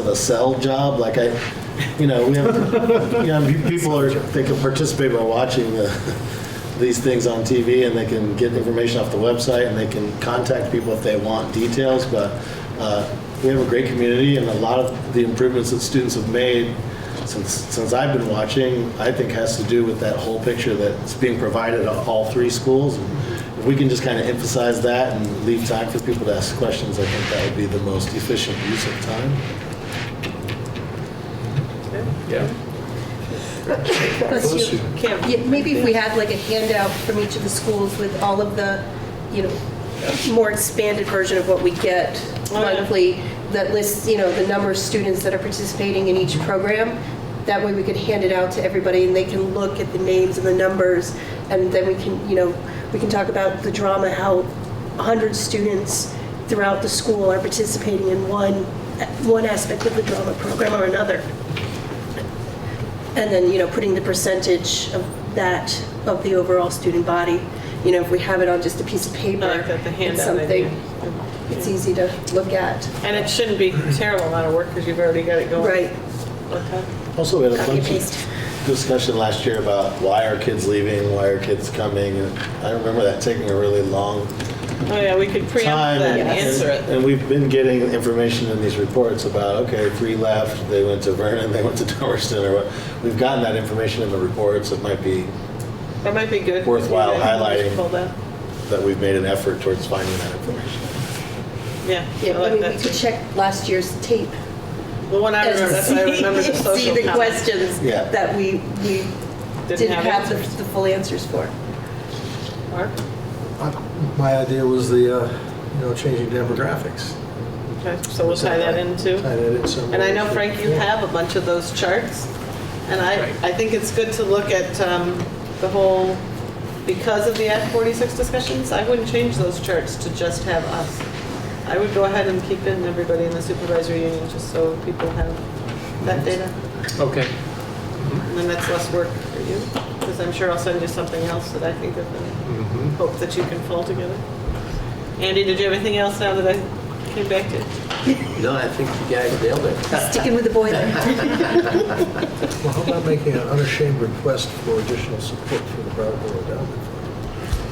a sell job, like we have, people they can participate by watching these things on TV, and they can get information off the website, and they can contact people if they want details. But we have a great community, and a lot of the improvements that students have made since I've been watching, I think has to do with that whole picture that's being provided at all three schools. And if we can just kind of emphasize that and leave time for people to ask questions, I think that would be the most efficient use of time. Yeah. Plus maybe if we had like a handout from each of the schools with all of the, more expanded version of what we get monthly, that lists, the number of students that are participating in each program. That way we could hand it out to everybody and they can look at the names and the numbers, and then we can talk about the drama, how 100 students throughout the school are participating in one aspect of the drama program or another. And then, putting the percentage of that, of the overall student body, if we have it on just a piece of paper, I like that, the it's handout something, idea. it's easy to look at. And it shouldn't be a terrible amount of work because you've already got it going. Right. Okay. Also, we had a Copy bunch paste. of discussion last year about why are kids leaving, why are kids coming, and I remember that taking a really long Oh yeah, we could preempt time. that and answer it. And we've been getting information in these reports about, okay, 3 left, they went to Vernon, they went to Dummerston, or what. We've gotten that information in the reports. It might be That might be good. worthwhile Yeah, highlighting pull that. that we've made an effort towards finding that information. Yeah, Yeah, I like we that could too. check last year's tape. The one I remember, that's why I remember the social See the comment. questions Yeah. that we didn't have answers. the full answers for. Mark? My idea was the, changing demographics. Okay, so we'll tie that in too. Tie that in somewhere. And I know, Frank, you have a bunch of those charts. And I think it's good to look at the whole, because of the Act 46 discussions, I wouldn't change those charts to just have us. I would go ahead and keep in everybody in the supervisory union just so people have that data. Okay. And then that's less work for you, because I'm sure I'll send you something else that I think of and hope that you can pull together. Andy, did you have anything else now that I came back to? No, I think you guys nailed it. Sticking with the boiler. Well, how about making an unashamed request for additional support for the Brattleboro Endowment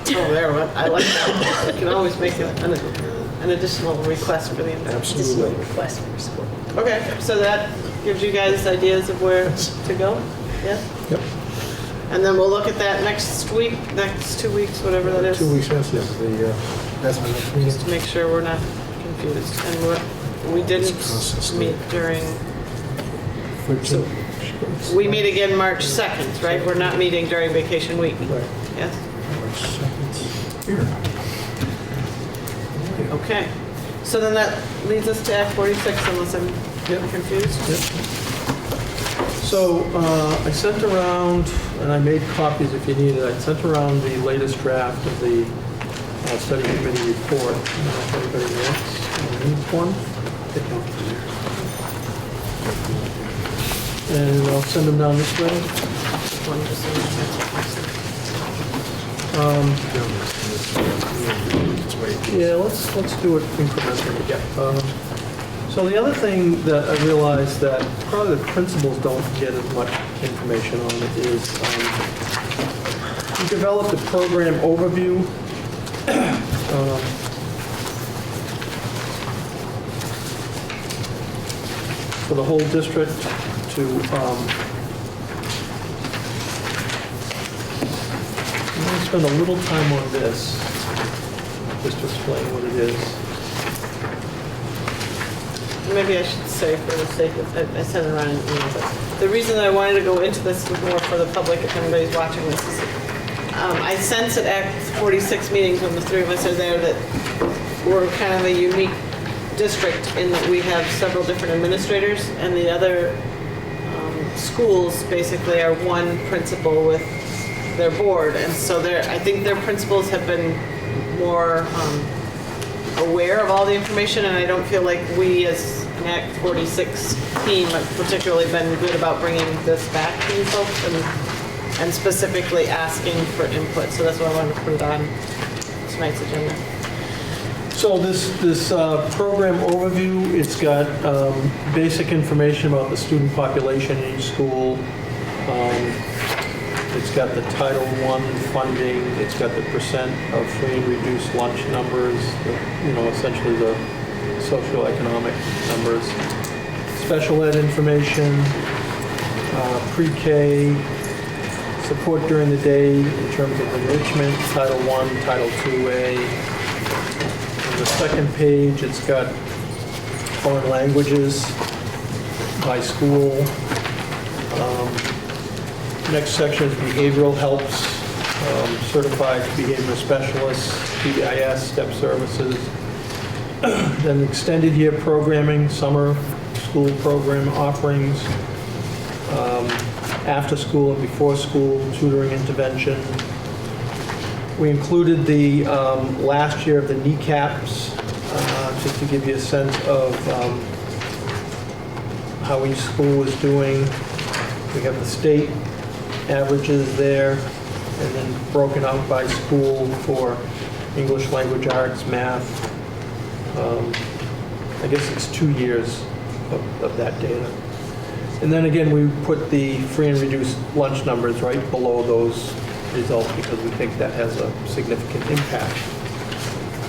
Fund? Oh, there, I like that. You can always make an additional request for the endowment. Absolutely. Request for support. Okay, so that gives you guys ideas of where to go? Yeah? Yep. And then we'll look at that next week, next 2 weeks, whatever that is. 2 weeks hence is that's my next Just to meeting. make sure we're not confused. And we didn't meet during, so we meet again March 2nd, right? We're not meeting during vacation week. Right. Yes? March 2nd. Here. Okay. So then that leads us to Act 46 unless I'm confused. So I sent around, and I made copies if you need it, I sent around the latest draft of the study committee report. I don't know if anybody needs one. And I'll send them down this way. Yeah, let's do it incrementally. So the other thing that I realized that probably the principals don't get as much information on it is we developed a program overview. for the whole district to, I'm going to spend a little time on this, just to explain what it is. Maybe I should say, for the sake of, I sent it around in email, but the reason I wanted to go into this was more for the public, if anybody's watching this, is I sense at Act 46 meetings when the three of us are there that we're kind of a unique district in that we have several different administrators, and the other schools basically are one principal with their board, and so I think their principals have been more aware of all the information, and I don't feel like we as an Act 46 team have particularly been good about bringing this back to you folks and specifically asking for input. So that's why I wanted to put it on tonight's agenda. So this program overview, it's got basic information about the student population in each school. It's got the Title I funding. It's got the percent of free and reduced lunch numbers, essentially the socioeconomic numbers. Special ed information, pre-K, support during the day in terms of enrichment, Title I, Title IIA. On the second page, it's got foreign languages by school. Next section is behavioral helps, certified behavioral specialists, PBIS, step services. Then extended year programming, summer school program offerings, after school and before school tutoring intervention. We included the last year of the kneecaps, just to give you a sense of how each school was doing. We have the state averages there, and then broken out by school for English language arts, math. I guess it's 2 years of that data. And then again, we put the free and reduced lunch numbers right below those results because we think that has a significant impact.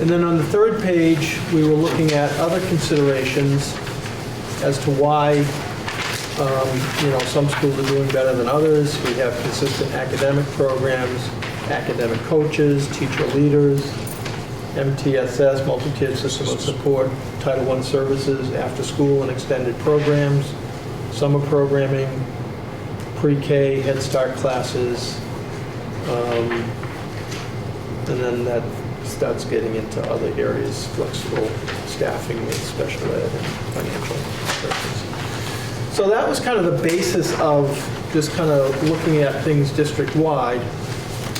And then on the third page, we were looking at other considerations as to why some schools are doing better than others. We have consistent academic programs, academic coaches, teacher leaders, MTSS, multi-tiered system of support, Title I services, after-school and extended programs, summer programming, pre-K, Head Start classes, and then that starts getting into other areas, flexible staffing with special ed and financial services. So that was kind of the basis of just kind of looking at things district-wide.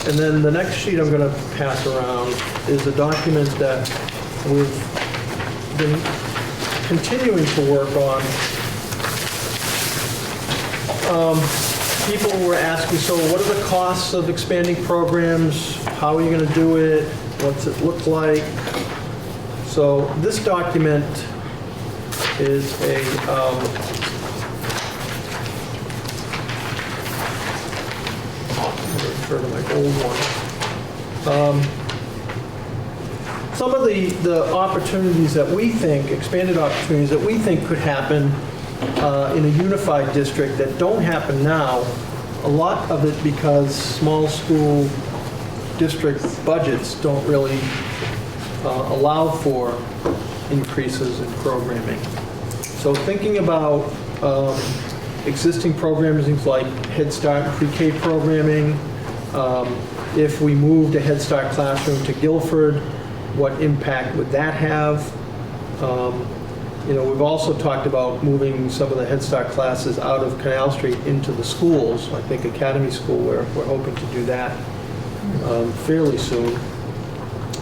And then the next sheet I'm going to pass around is a document that we've been continuing to work on. People were asking, so what are the costs of expanding programs? How are you going to do it? What's it look like? So this document is a refer to my old one. Some of the opportunities that we think, expanded opportunities that we think could happen in a unified district that don't happen now, a lot of it because small school district budgets don't really allow for increases in programming. So thinking about existing programs like Head Start and pre-K programming, if we moved a Head Start classroom to Guilford, what impact would that have? We've also talked about moving some of the Head Start classes out of Canal Street into the schools. I think Academy School, we're hoping to do that fairly soon.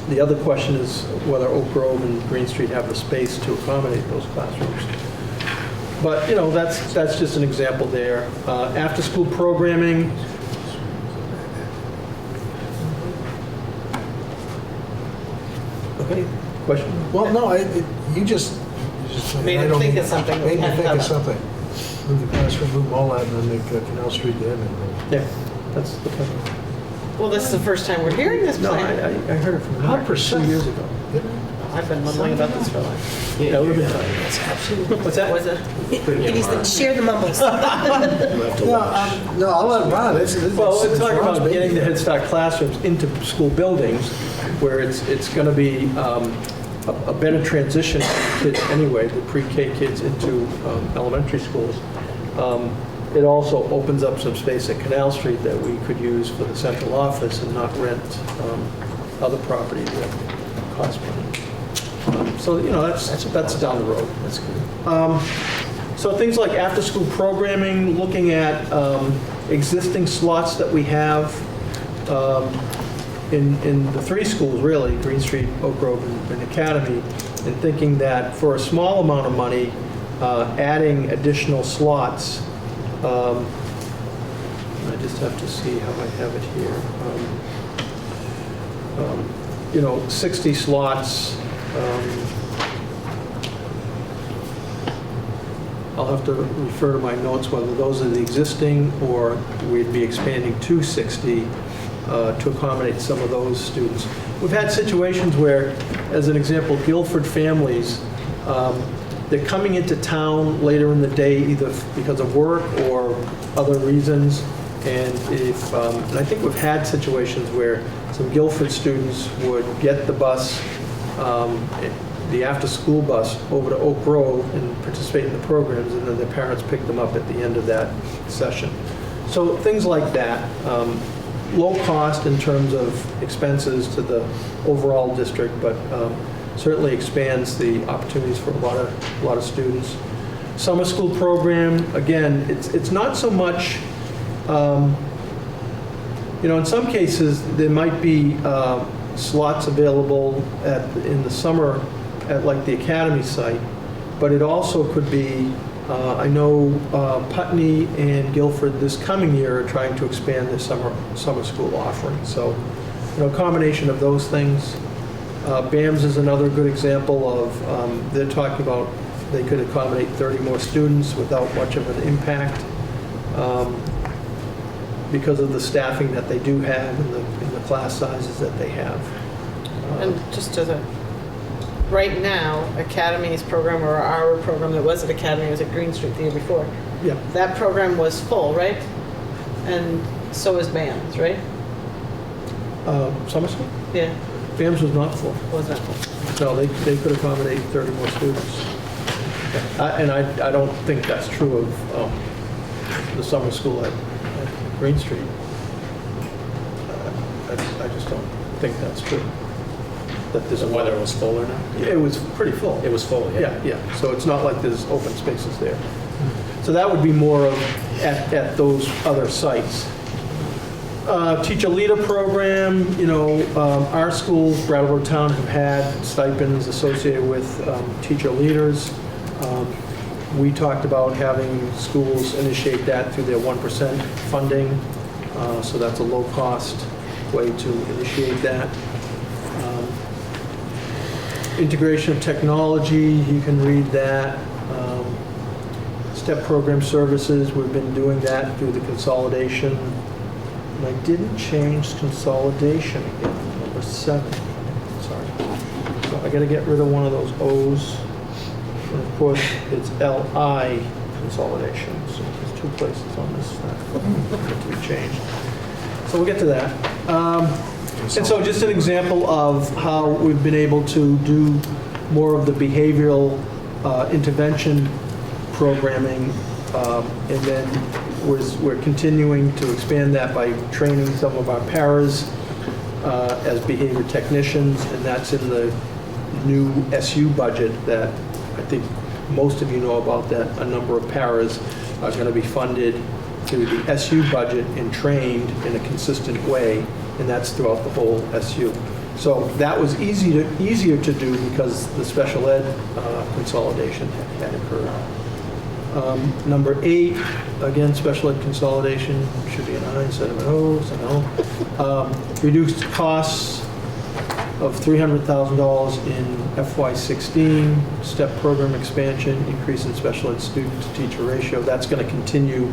The other question is whether Oak Grove and Green Street have the space to accommodate those classrooms. But, that's just an example there. After-school programming. Okay, question? Well, no, you just Made I him don't think mean- of something we Made me hadn't think thought of of. something. Move the classroom, move all that, and then make Canal Street the end. Yeah, that's the plan. Well, this is the first time we're hearing this No, plan. I heard it from How Mark 2 precise. years ago. I've been mumbling about this for a while. Yeah, we've been What's that? Was it? He needs to share the mumbles. No, I'll let him run. Well, we're talking about getting the Head Start classrooms into school buildings where it's going to be a better transition for kids anyway, the pre-K kids into elementary schools. It also opens up some space at Canal Street that we could use for the central office and not rent other property that costs money. So, that's down the road. That's good. So things like after-school programming, looking at existing slots that we have in the three schools, really, Green Street, Oak Grove, and Academy, and thinking that for a small amount of money, adding additional slots, I just have to see how I have it here. 60 slots. I'll have to refer to my notes whether those are the existing or we'd be expanding to 60 to accommodate some of those students. We've had situations where, as an example, Guilford families, they're coming into town later in the day either because of work or other reasons. And and I think we've had situations where some Guilford students would get the bus, the after-school bus, over to Oak Grove and participate in the programs, and then their parents pick them up at the end of that session. So things like that. Low cost in terms of expenses to the overall district, but certainly expands the opportunities for a lot of students. Summer school program, again, it's not so much, in some cases there might be slots available in the summer at like the Academy site, but it also could be, I know Putney and Guilford this coming year are trying to expand their summer school offering. So, a combination of those things. BAMS is another good example of, they're talking about they could accommodate 30 more students without much of an impact because of the staffing that they do have and the class sizes that they have. And just as right now, Academy's program, or our program that was at Academy, was at Green Street the year before. Yeah. That program was full, right? And so is BAMS, right? Summer school? Yeah, BAMS was not full. was that full? No, they could accommodate 30 more students. And I don't think that's true of the summer school at Green Street. I just don't think that's true. That there's Whether it was full or not? It was pretty full. It was full, yeah. Yeah. So it's not like there's open spaces there. So that would be more of at those other sites. Teacher leader program, our schools, Brattleboro Town, have had stipends associated with teacher leaders. We talked about having schools initiate that through their 1% funding. So that's a low-cost way to initiate that. Integration of technology, you can read that. STEP program services, we've been doing that through the consolidation. And I didn't change consolidation again, number 7. Sorry. So I got to get rid of one of those O's. And of course, it's LI consolidation. So there's 2 places on this that to be changed. So we'll get to that. And so just an example of how we've been able to do more of the behavioral intervention programming, and then we're continuing to expand that by training some of our paras as behavior technicians, and that's in the new SU budget that I think most of you know about, that a number of paras are going to be funded through the SU budget and trained in a consistent way, and that's throughout the whole SU. So that was easier to do because the special ed consolidation had occurred. Number 8, again, special ed consolidation, should be an I instead of an O, so no. Reduced costs of $300,000 in FY16, STEP program expansion, increase in special ed student to teacher ratio. That's going to continue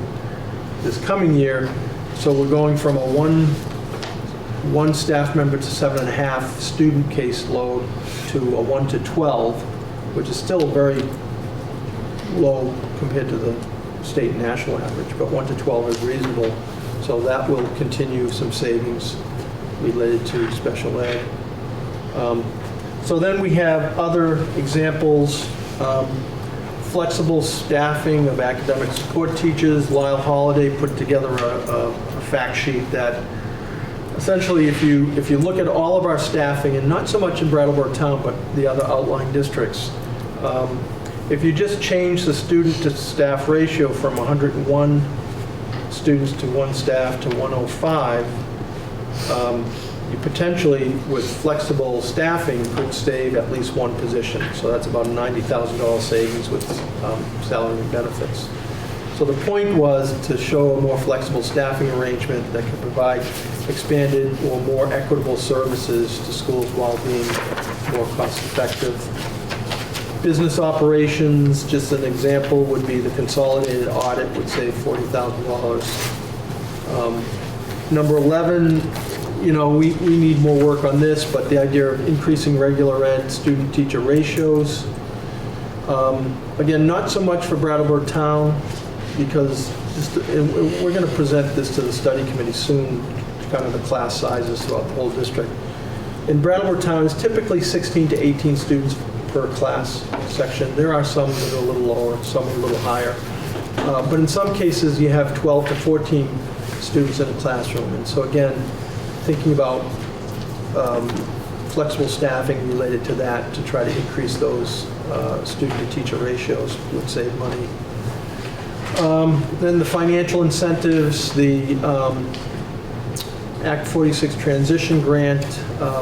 this coming year. So we're going from a 1 staff member to 7.5 student caseload to a 1 to 12, which is still very low compared to the state and national average, but 1 to 12 is reasonable. So that will continue some savings related to special ed. So then we have other examples, flexible staffing of academic support teachers. Lyle Holiday put together a fact sheet that essentially if you look at all of our staffing, and not so much in Brattleboro town, but the other outlying districts, if you just change the student to staff ratio from 101 students to 1 staff to 105, you potentially, with flexible staffing, could save at least 1 position. So that's about a $90,000 savings with salary and benefits. So the point was to show a more flexible staffing arrangement that could provide expanded or more equitable services to schools while being more cost effective. Business operations, just an example, would be the consolidated audit would save $40,000. Number 11, you know, we need more work on this, but the idea of increasing regular ed student-teacher ratios. Again, not so much for Brattleboro town, because we're going to present this to the study committee soon, kind of the class sizes throughout the whole district. In Brattleboro town, it's typically 16 to 18 students per class section. There are some that are a little lower, some are a little higher. But in some cases, you have 12 to 14 students in a classroom. And so again, thinking about flexible staffing related to that to try to increase those student-to-teacher ratios would save money. Then the financial incentives, the Act 46 transition grant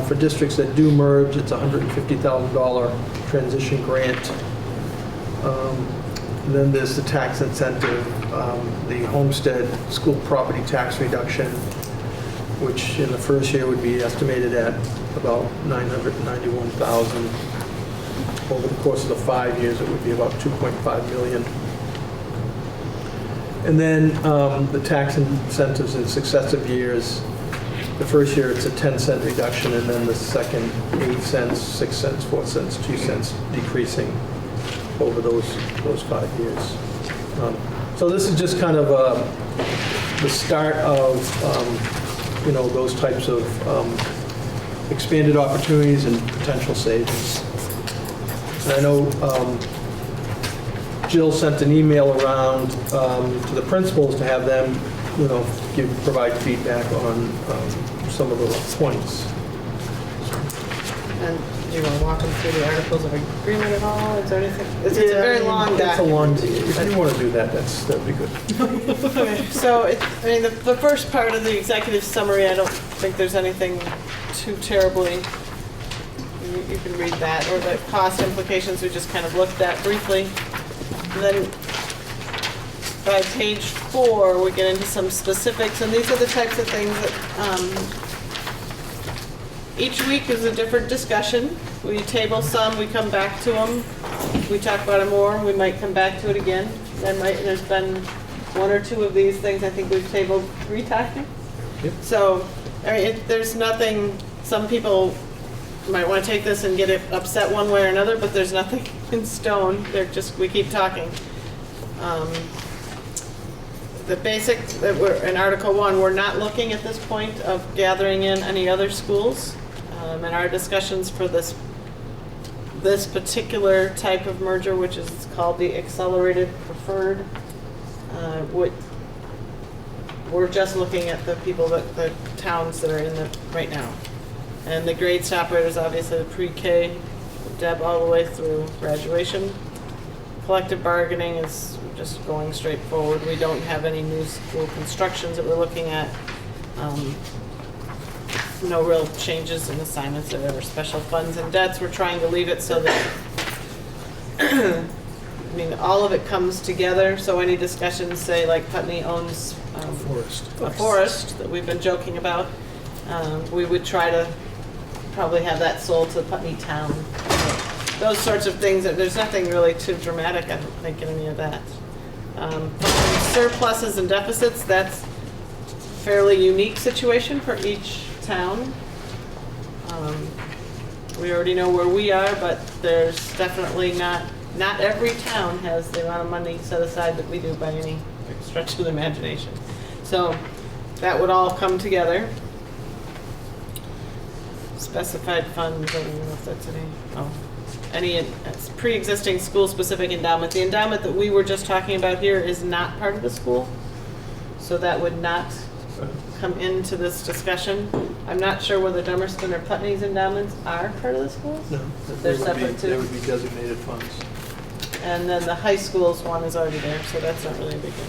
for districts that do merge, it's a $150,000 transition grant. And then there's the tax incentive, the homestead school property tax reduction, which in the first year would be estimated at about $991,000. Over the course of the 5 years, it would be about $2.5 million. And then the tax incentives in successive years. The first year, it's a 10-cent reduction, and then the second, 8 cents, 6 cents, 4 cents, 2 cents, decreasing over those 5 years. So this is just kind of the start of you know, those types of expanded opportunities and potential savings. And I know Jill sent an email around to the principals to have them, you know, provide feedback on some of those points. And do you want to walk them through the articles of agreement at all? Is there anything? It's a very long document. It's a long, if you want to do that, that'd be good. Okay, so the first part of the executive summary, I don't think there's anything too terribly, you can read that, or the cost implications we just kind of looked at briefly. And then by page 4, we get into some specifics, and these are the types of things that each week is a different discussion. We table some, we come back to them, we talk about it more, we might come back to it again. There's been 1 or 2 of these things I think we've tabled 3 times. Yep. So, I mean, there's nothing, some people might want to take this and get it upset one way or another, but there's nothing in stone. They're just, we keep talking. The basic, we're in Article 1, we're not looking at this point of gathering in any other schools. In our discussions for this particular type of merger, which is called the accelerated preferred, we're just looking at the people, the towns that are in the right now. And the grade separators, obviously the pre-K, Deb all the way through graduation. Collective bargaining is just going straight forward. We don't have any new school constructions that we're looking at. No real changes in assignments or special funds and debts. We're trying to leave it so that, I mean, all of it comes together. So any discussions, say like Putney owns a forest that we've been joking about, we would try to probably have that sold to Putney Town. Those sorts of things. There's nothing really too dramatic, I don't think, in any of that. Surpluses and deficits, that's a fairly unique situation for each town. We already know where we are, but there's definitely not every town has the amount of money set aside that we do by any stretch of the imagination. So that would all come together. Specified funds, I don't know if that's any pre-existing school-specific endowment. The endowment that we were just talking about here is not part of the school, so that would not come into this discussion. I'm not sure whether Dummerston or Putney's endowments are part of the schools. No, They're separate too. They would be designated funds. And then the high school's one is already there, so that's not really a big deal.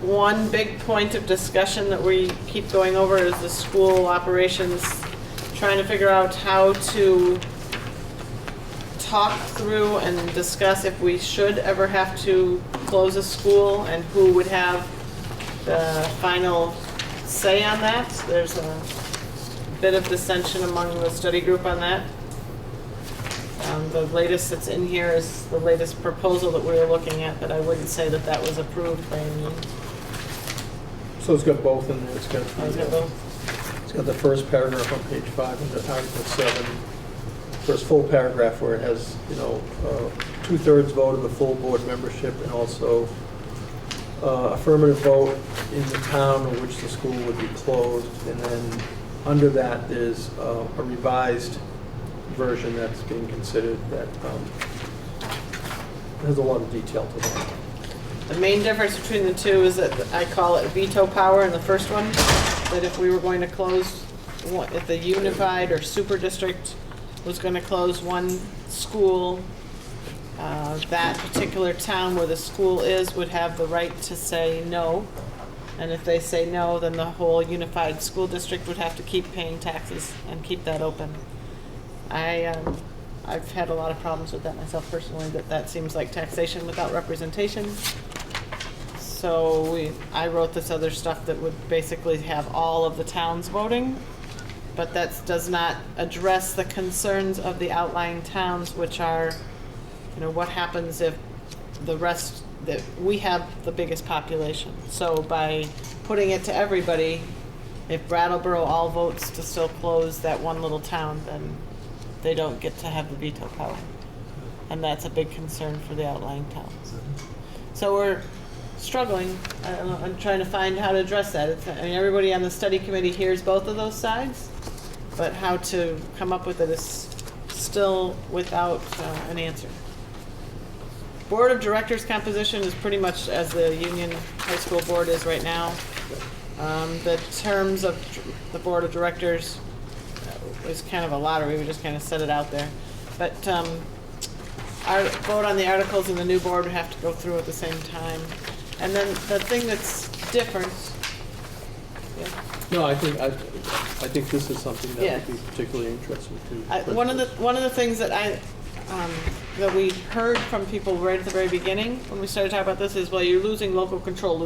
One big point of discussion that we keep going over is the school operations, trying to figure out how to talk through and discuss if we should ever have to close a school and who would have the final say on that. There's a bit of dissension among the study group on that. The latest that's in here is the latest proposal that we were looking at, but I wouldn't say that that was approved by any means. So it's got both in there. It's got Is it both? It's got the first paragraph on page 5 under Article 7, first full paragraph where it has, 2/3 vote of the full board membership and also affirmative vote in the town in which the school would be closed. And then under that, there's a revised version that's being considered that has a lot of detail to that. The main difference between the two is that I call it veto power in the first one, that if we were going to close, if the unified or super district was going to close one school, that particular town where the school is would have the right to say no. And if they say no, then the whole unified school district would have to keep paying taxes and keep that open. I've had a lot of problems with that myself personally, that seems like taxation without representation. So I wrote this other stuff that would basically have all of the towns voting, but that does not address the concerns of the outlying towns, which are, what happens if the rest, that we have the biggest population. So by putting it to everybody, if Brattleboro all votes to still close that one little town, then they don't get to have the veto power. And that's a big concern for the outlying towns. So we're struggling. I'm trying to find how to address that. Everybody on the study committee hears both of those sides, but how to come up with it is still without an answer. Board of Directors composition is pretty much as the Union High School Board is right now. The terms of the Board of Directors is kind of a lottery. We just kind of set it out there. But our vote on the articles in the new board would have to go through at the same time. And then the thing that's different. Yeah. No, I think this is something that would be particularly interesting to. One of the things that that we heard from people right at the very beginning when we started talking about this is, well, you're losing local control.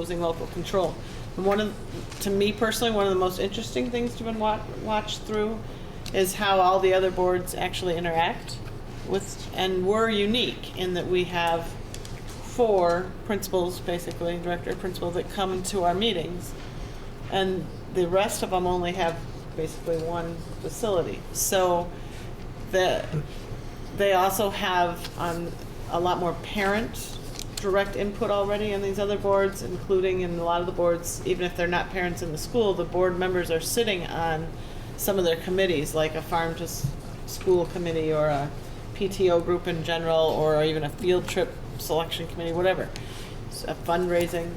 And to me personally, one of the most interesting things to been watched through is how all the other boards actually interact with, and we're unique in that we have 4 principals, basically, director, principal, that come to our meetings, and the rest of them only have basically 1 facility. So they also have a lot more parent direct input already in these other boards, including in a lot of the boards, even if they're not parents in the school, the board members are sitting on some of their committees, like a farm to school committee or a PTO group in general, or even a field trip selection committee, whatever, a fundraising.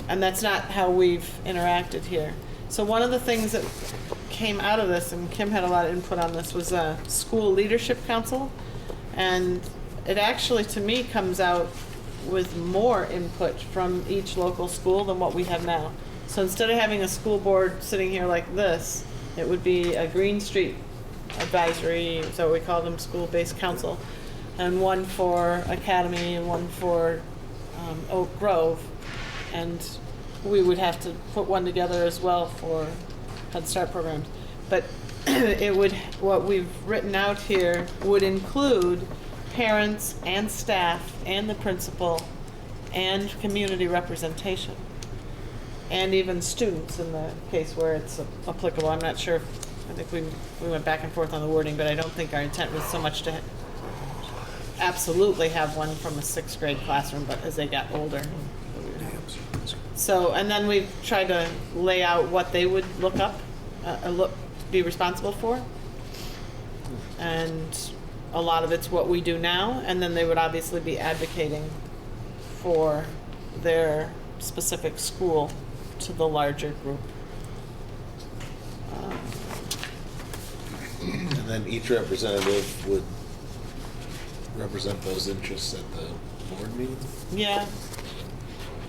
And that's not how we've interacted here. So one of the things that came out of this, and Kim had a lot of input on this, was a school leadership council. And it actually, to me, comes out with more input from each local school than what we have now. So instead of having a school board sitting here like this, it would be a Green Street advisory, so we call them school-based council, and one for Academy and one for Oak Grove. And we would have to put one together as well for Head Start programs. But what we've written out here would include parents and staff and the principal and community representation. and even students in the case where it's applicable. I'm not sure, I think we went back and forth on the wording, but I don't think our intent was so much to absolutely have one from a 6th grade classroom, but as they got older. So, and then we tried to lay out what they would look up, be responsible for. And a lot of it's what we do now, and then they would obviously be advocating for their specific school to the larger group. And then each representative would represent those interests at the board meeting? Yeah.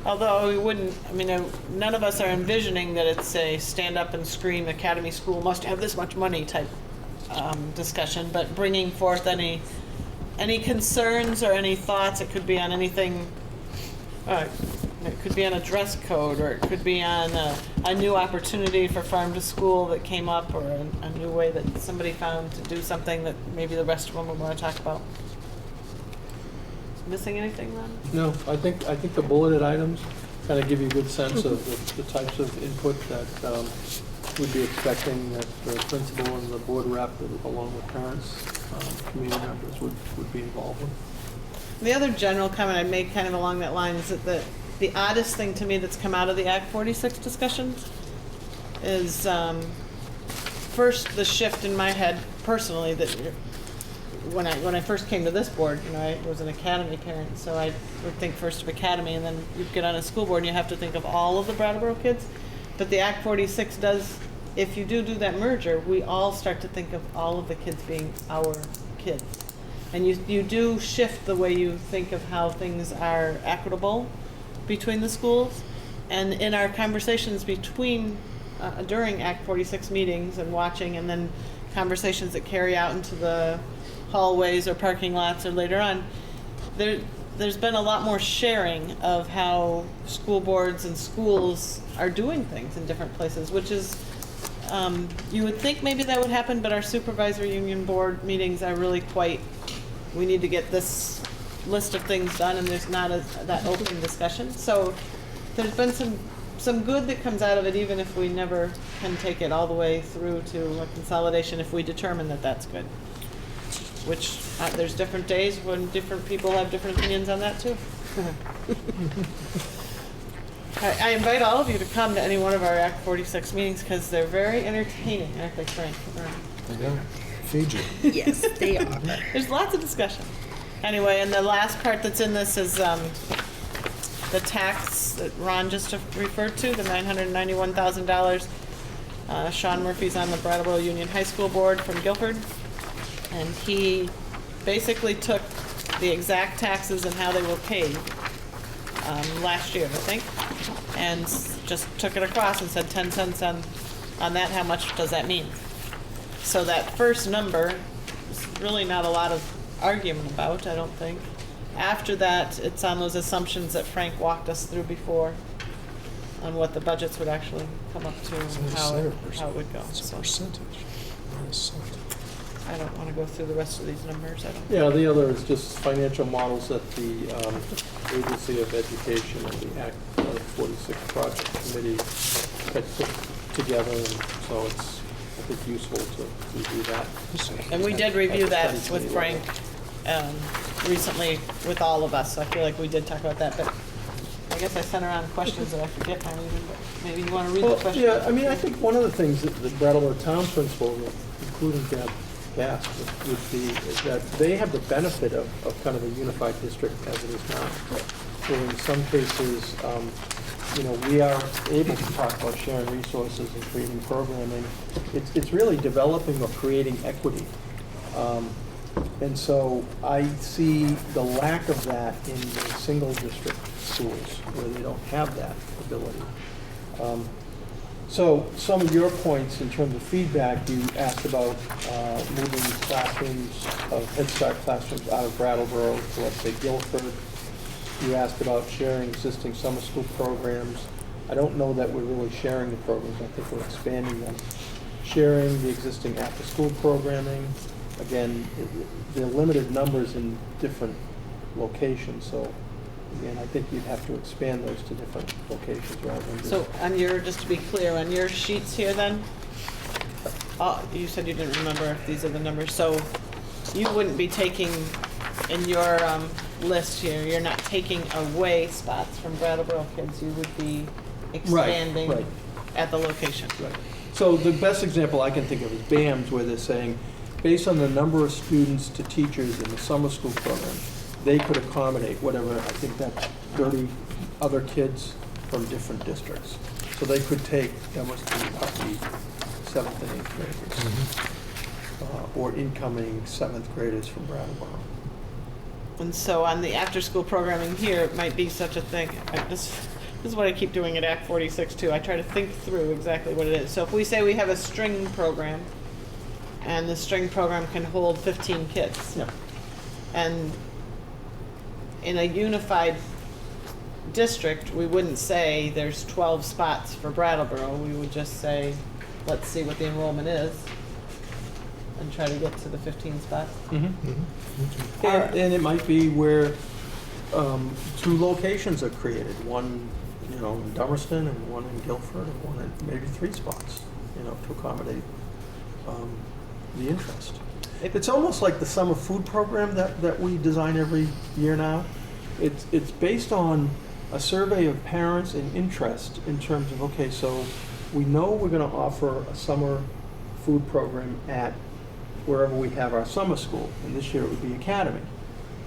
Although we wouldn't, I mean, none of us are envisioning that it's a stand up and scream academy school must have this much money type discussion, but bringing forth any concerns or any thoughts. It could be on anything. It could be on a dress code, or it could be on a new opportunity for farm to school that came up, or a new way that somebody found to do something that maybe the rest of them would want to talk about. Missing anything, Ron? No, I think the bulleted items kind of give you a good sense of the types of input that we'd be expecting that the principal and the board rep, along with parents, community members, would be involved with. The other general comment I make kind of along that line is that the oddest thing to me that's come out of the Act 46 discussions is first the shift in my head personally that when I first came to this board, I was an academy parent, so I would think first of academy, and then you get on a school board and you have to think of all of the Brattleboro kids. But the Act 46 does, if you do that merger, we all start to think of all of the kids being our kids. And you do shift the way you think of how things are equitable between the schools. And in our conversations during Act 46 meetings and watching, and then conversations that carry out into the hallways or parking lots or later on, there's been a lot more sharing of how school boards and schools are doing things in different places, which is, you would think maybe that would happen, but our supervisory union board meetings are really we need to get this list of things done, and there's not that open discussion. So there's been some good that comes out of it, even if we never can take it all the way through to a consolidation if we determine that that's good. Which there's different days when different people have different opinions on that too. I invite all of you to come to any one of our Act 46 meetings because they're very entertaining, aren't they, Frank? Fiji. Yes, they are. There's lots of discussion. Anyway, and the last part that's in this is the tax that Ron just referred to, the $991,000. Sean Murphy's on the Brattleboro Union High School Board from Guilford. And he basically took the exact taxes and how they were paid last year, I think, and just took it across and said 10 cents on that, how much does that mean? So that first number is really not a lot of argument about, I don't think. After that, it's on those assumptions that Frank walked us through before on what the budgets would actually come up to and how it would go. It's a percentage, not a cent. I don't want to go through the rest of these numbers. Yeah, the other is just financial models that the Agency of Education and the Act 46 Project Committee had put together, and so it's, I think, useful to review that. And we did review that with Frank recently with all of us, so I feel like we did talk about that, but I guess I sent around questions that I forget now even, but maybe you want to read the questions. Yeah, I mean, I think one of the things that the Brattleboro Town Principal, including Deb Gass, would be is that they have the benefit of kind of a unified district as it is now. So in some cases, we are able to talk about sharing resources and creating programming. It's really developing or creating equity. And so I see the lack of that in the single district schools where they don't have that ability. So some of your points in terms of feedback, you asked about moving classrooms of Head Start classrooms out of Brattleboro to, let's say, Guilford. You asked about sharing existing summer school programs. I don't know that we're really sharing the programs. I think we're expanding them. Sharing the existing after-school programming. Again, they're limited numbers in different locations, so Again, I think you'd have to expand those to different locations rather than just. So on your, just to be clear, on your sheets here then, you said you didn't remember if these are the numbers, so you wouldn't be taking, in your list here, you're not taking away spots from Brattleboro kids, you would be expanding right. at the location. Right. So the best example I can think of is BAMS, where they're saying, based on the number of students to teachers in the summer school program, they could accommodate whatever, I think that's 30 other kids from different districts. So they could take, that must be probably 7th and 8th graders, or incoming 7th graders from Brattleboro. And so on the after-school programming here, it might be such a thing. This is what I keep doing at Act 46 too. I try to think through exactly what it is. So if we say we have a string program, and the string program can hold 15 kids, Yeah. and in a unified district, we wouldn't say there's 12 spots for Brattleboro. We would just say, let's see what the enrollment is, and try to get to the 15 spots. And it might be where 2 locations are created, one, in Dummerston and one in Guilford, and one in maybe 3 spots, to accommodate the interest. It's almost like the summer food program that we design every year now. It's based on a survey of parents and interest in terms of, okay, so we know we're going to offer a summer food program at wherever we have our summer school, and this year it would be Academy.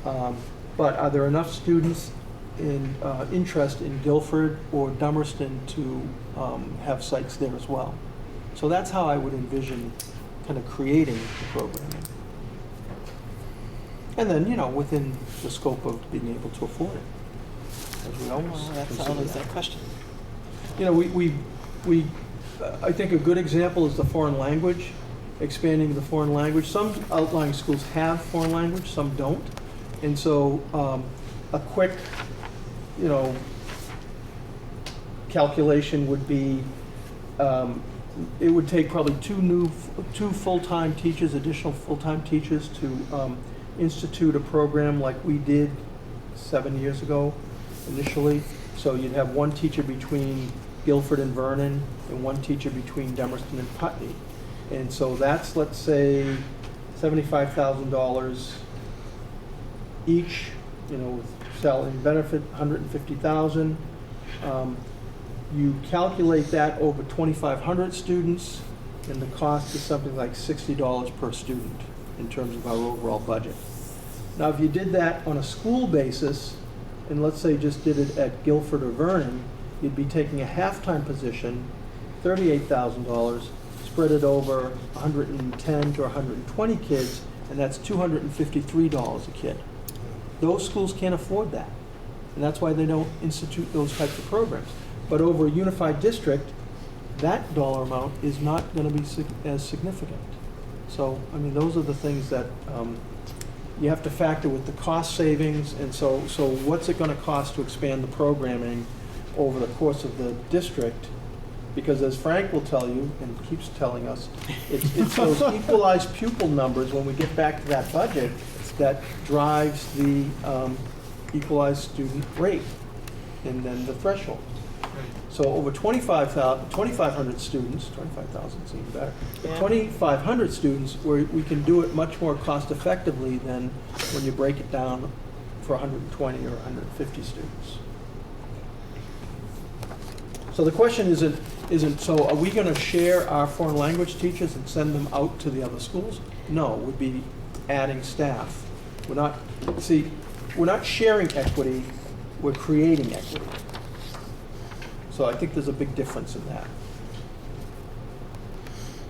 But are there enough students in interest in Guilford or Dummerston to have sites there as well? So that's how I would envision kind of creating the programming. And then, within the scope of being able to afford it, as we always Well, that's consider always that. a question. I think a good example is the foreign language, expanding the foreign language. Some outlying schools have foreign language, some don't. And so a quick, calculation would be, it would take probably 2 full-time teachers, additional full-time teachers to institute a program like we did 7 years ago initially. So you'd have 1 teacher between Guilford and Vernon and 1 teacher between Dummerston and Putney. And so that's, let's say, $75,000 each, with salary and benefit, $150,000. You calculate that over 2,500 students, and the cost is something like $60 per student in terms of our overall budget. Now, if you did that on a school basis, and let's say just did it at Guilford or Vernon, you'd be taking a half-time position, $38,000, spread it over 110 to 120 kids, and that's $253 a kid. Those schools can't afford that, and that's why they don't institute those types of programs. But over a unified district, that dollar amount is not going to be as significant. So, those are the things that you have to factor with the cost savings, and so what's it going to cost to expand the programming over the course of the district? Because as Frank will tell you, and keeps telling us, it's those equalized pupil numbers, when we get back to that budget, that drives the equalized student rate, and then the threshold. So over 2,500 students, 25,000 seems better. Yeah. 2,500 students, we can do it much more cost effectively than when you break it down for 120 or 150 students. So the question isn't, so are we going to share our foreign language teachers and send them out to the other schools? No, we'd be adding staff. We're not sharing equity, we're creating equity. So I think there's a big difference in that.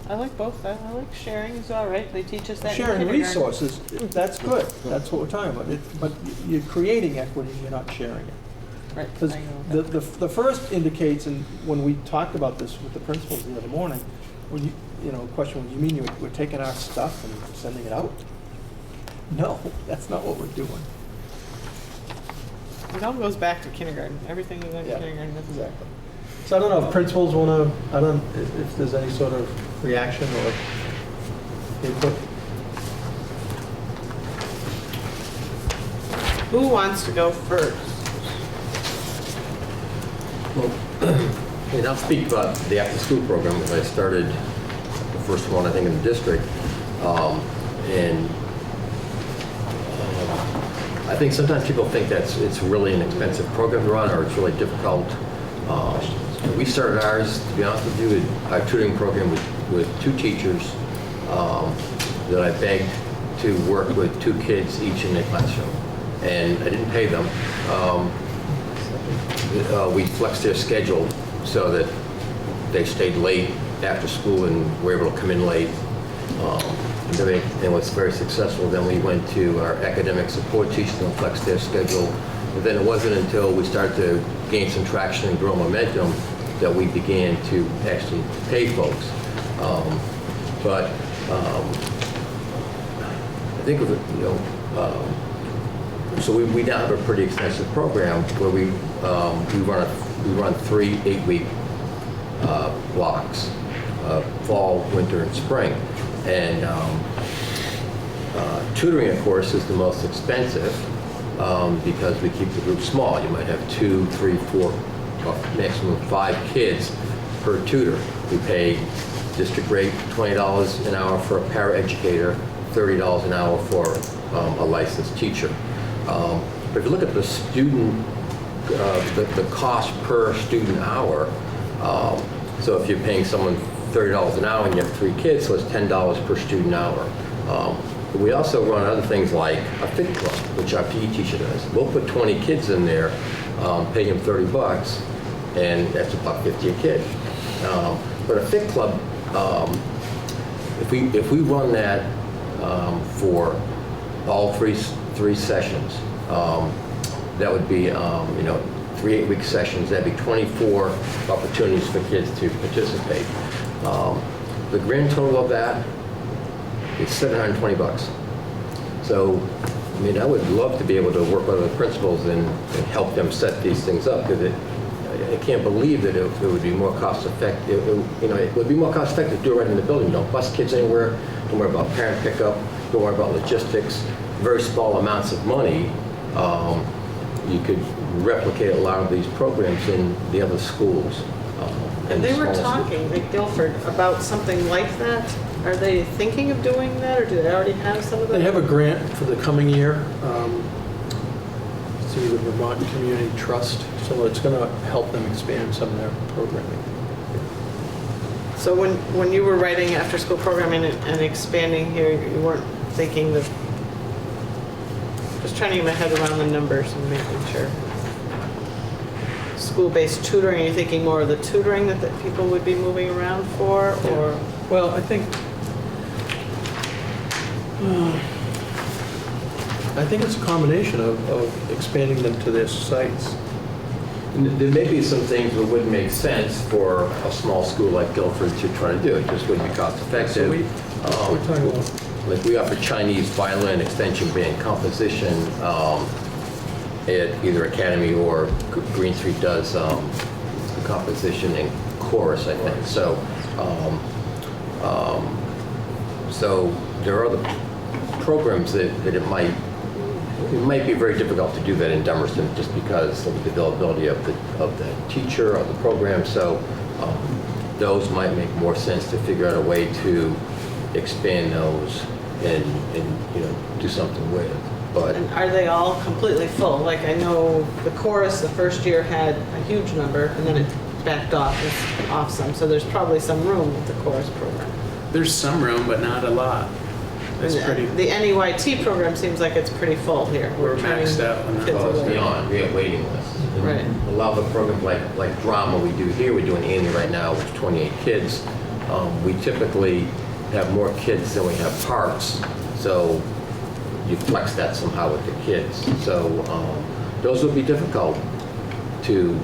I like both. I like sharing is all right. They teach us that in Sharing kindergarten. resources, that's good. That's what we're talking about. But you're creating equity, you're not sharing it. Right. Because I know that. the first indicates, and when we talked about this with the principals the other morning, when the question was, you mean we're taking our stuff and sending it out? No, that's not what we're doing. It all goes back to kindergarten. Everything is in Yeah, kindergarten. exactly. So I don't know if principals want to, if there's any sort of reaction or input. Who wants to go first? And I'll speak about the after-school program, because I started the first one, I think, in the district. And I think sometimes people think it's really an expensive program to run, or it's really difficult. We started ours, to be honest with you, our tutoring program with 2 teachers that I begged to work with 2 kids each in the classroom. And I didn't pay them. We flexed their schedule so that they stayed late after school and were able to come in late. And was very successful. Then we went to our academic support teachers and flexed their schedule. And then it wasn't until we started to gain some traction and grow momentum that we began to actually pay folks. I think of it, so we now have a pretty extensive program where we run 3 8-week blocks, fall, winter, and spring. And tutoring, of course, is the most expensive because we keep the group small. You might have 2, 3, 4, maximum 5 kids per tutor. We pay district rate $20 an hour for a paraeducator, $30 an hour for a licensed teacher. But if you look at the student, the cost per student hour, so if you're paying someone $30 an hour and you have 3 kids, so it's $10 per student hour. We also run other things like a fit club, which our PE teacher does. We'll put 20 kids in there, pay them $30, and that's $1.50 a kid. But a fit club, if we run that for all three sessions, that would be 3 8-week sessions. That'd be 24 opportunities for kids to participate. The grand total of that is $720. So, I would love to be able to work with the principals and help them set these things up, because I can't believe that it would be more cost effective. It would be more cost effective to do it right in the building. Don't bus kids anywhere. Don't worry about parent pickup. Don't worry about logistics. Very small amounts of money. You could replicate a lot of these programs in the other schools. And they were talking at Guilford about something like that. Are they thinking of doing that, or do they already have some of that? They have a grant for the coming year through the Vermont Community Trust, so it's going to help them expand some of their programming. So when you were writing after-school programming and expanding here, you weren't thinking that, just trying to get my head around the numbers and making sure. School-based tutoring, are you thinking more of the tutoring that people would be moving around for, or? Well, I think it's a combination of expanding them to their sites. There may be some things that wouldn't make sense for a small school like Guilford to try to do. It just wouldn't be cost effective. So we're talking about, like we offer Chinese violin, extension band, composition at either Academy or Green Street does composition and chorus, I think. So, so there are other programs that it might be very difficult to do that in Dummerston just because of the availability of the teacher or the program. So those might make more sense to figure out a way to expand those and do something with. But And are they all completely full? Like, I know the chorus the first year had a huge number, and then it backed off some. So there's probably some room with the chorus program. There's some room, but not a lot. It's pretty. The NEYT program seems like it's pretty full here. We're maxed out on that. Kids well, it's away. beyond. We have waiting lists. And Right. a lot of the programs like drama we do here, we're doing Annie right now with 28 kids. We typically have more kids than we have parts. So you flex that somehow with the kids. So those would be difficult to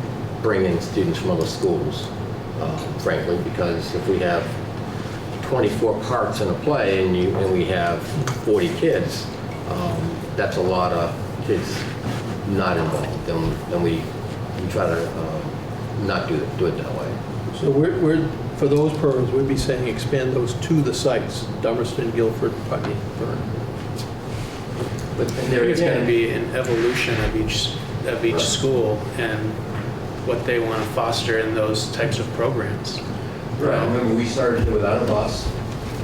bring in students from other schools, frankly, because if we have 24 parts in a play and we have 40 kids, that's a lot of kids not involved. And we try to not do it that way. so we're for those programs, we'd be saying expand those to the sites, Dummerston, Guilford, Putney, Vernon. But I think it's going to be an evolution of each school, and what they want to foster in those types of programs. Right, I remember we started without a bus.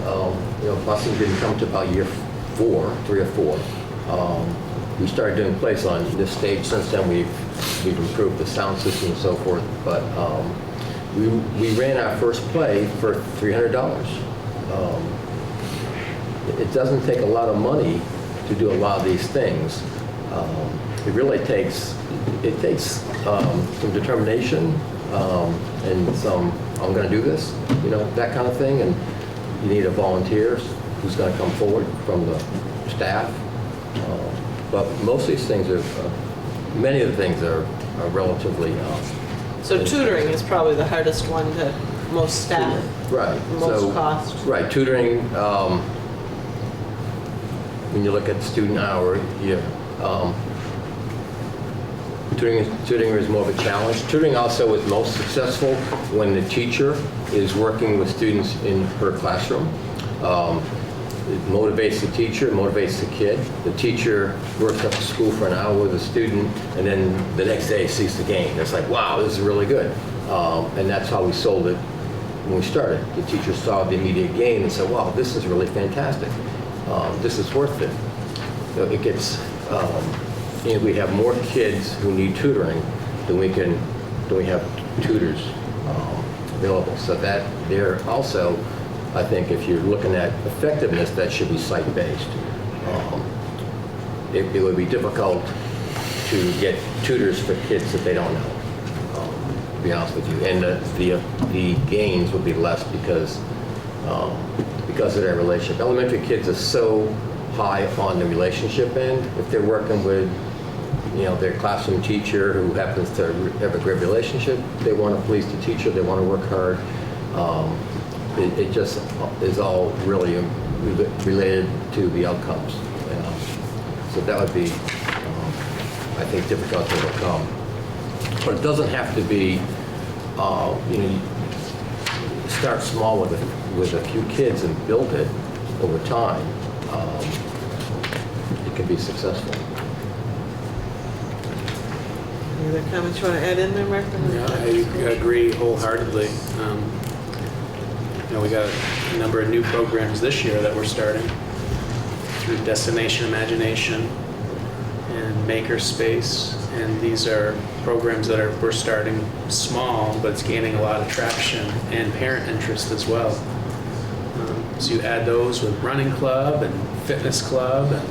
Busing didn't come to about year 3 or 4. We started doing plays on this stage. Since then, we've improved the sound system and so forth. But we ran our first play for $300. It doesn't take a lot of money to do a lot of these things. It really takes some determination and some, I'm going to do this, that kind of thing. And you need a volunteer who's going to come forward from the staff. But most of these things many of the things are relatively. So tutoring is probably the hardest one to most staff. Right. Most cost. Right, tutoring, when you look at student hour, tutoring is more of a challenge. Tutoring also is most successful when the teacher is working with students in her classroom. It motivates the teacher, it motivates the kid. The teacher works up to school for an hour with a student, and then the next day sees the game. It's like, wow, this is really good. And that's how we sold it when we started. The teacher saw the immediate gain and said, wow, this is really fantastic. This is worth it. So it gets, we have more kids who need tutoring than we have tutors available. So that they're also, I think if you're looking at effectiveness, that should be site-based. It would be difficult to get tutors for kids that they don't know, to be honest with you. And the gains would be less because of their relationship. Elementary kids are so high on the relationship end. If they're working with their classroom teacher who happens to have a great relationship, they want to please the teacher, they want to work hard. It just is all really related to the outcomes. So that would be, I think, difficult to overcome. But it doesn't have to be, start small with a few kids and build it over time. It can be successful. Any other comments you want to add in there, Mark? Yeah, I agree wholeheartedly. We got a number of new programs this year that we're starting through Destination Imagination and Makerspace, and these are programs that we're starting small, but it's gaining a lot of traction and parent interest as well. So you add those with running club and fitness club and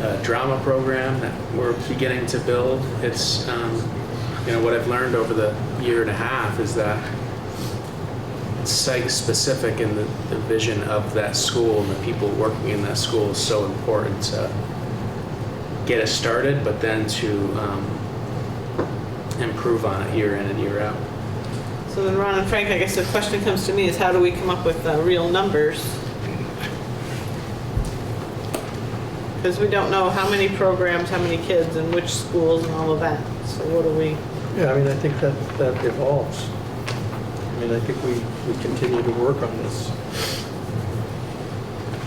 a drama program that we're beginning to build. It's what I've learned over the year and a half is that site specific in the vision of that school and the people working in that school is so important to get us started, but then to improve on it year in and year out. So then, Ron and Frank, I guess the question comes to me is how do we come up with real numbers? Because we don't know how many programs, how many kids, and which schools and all of that. So what do we? Yeah, I think that evolves. I think we continue to work on this.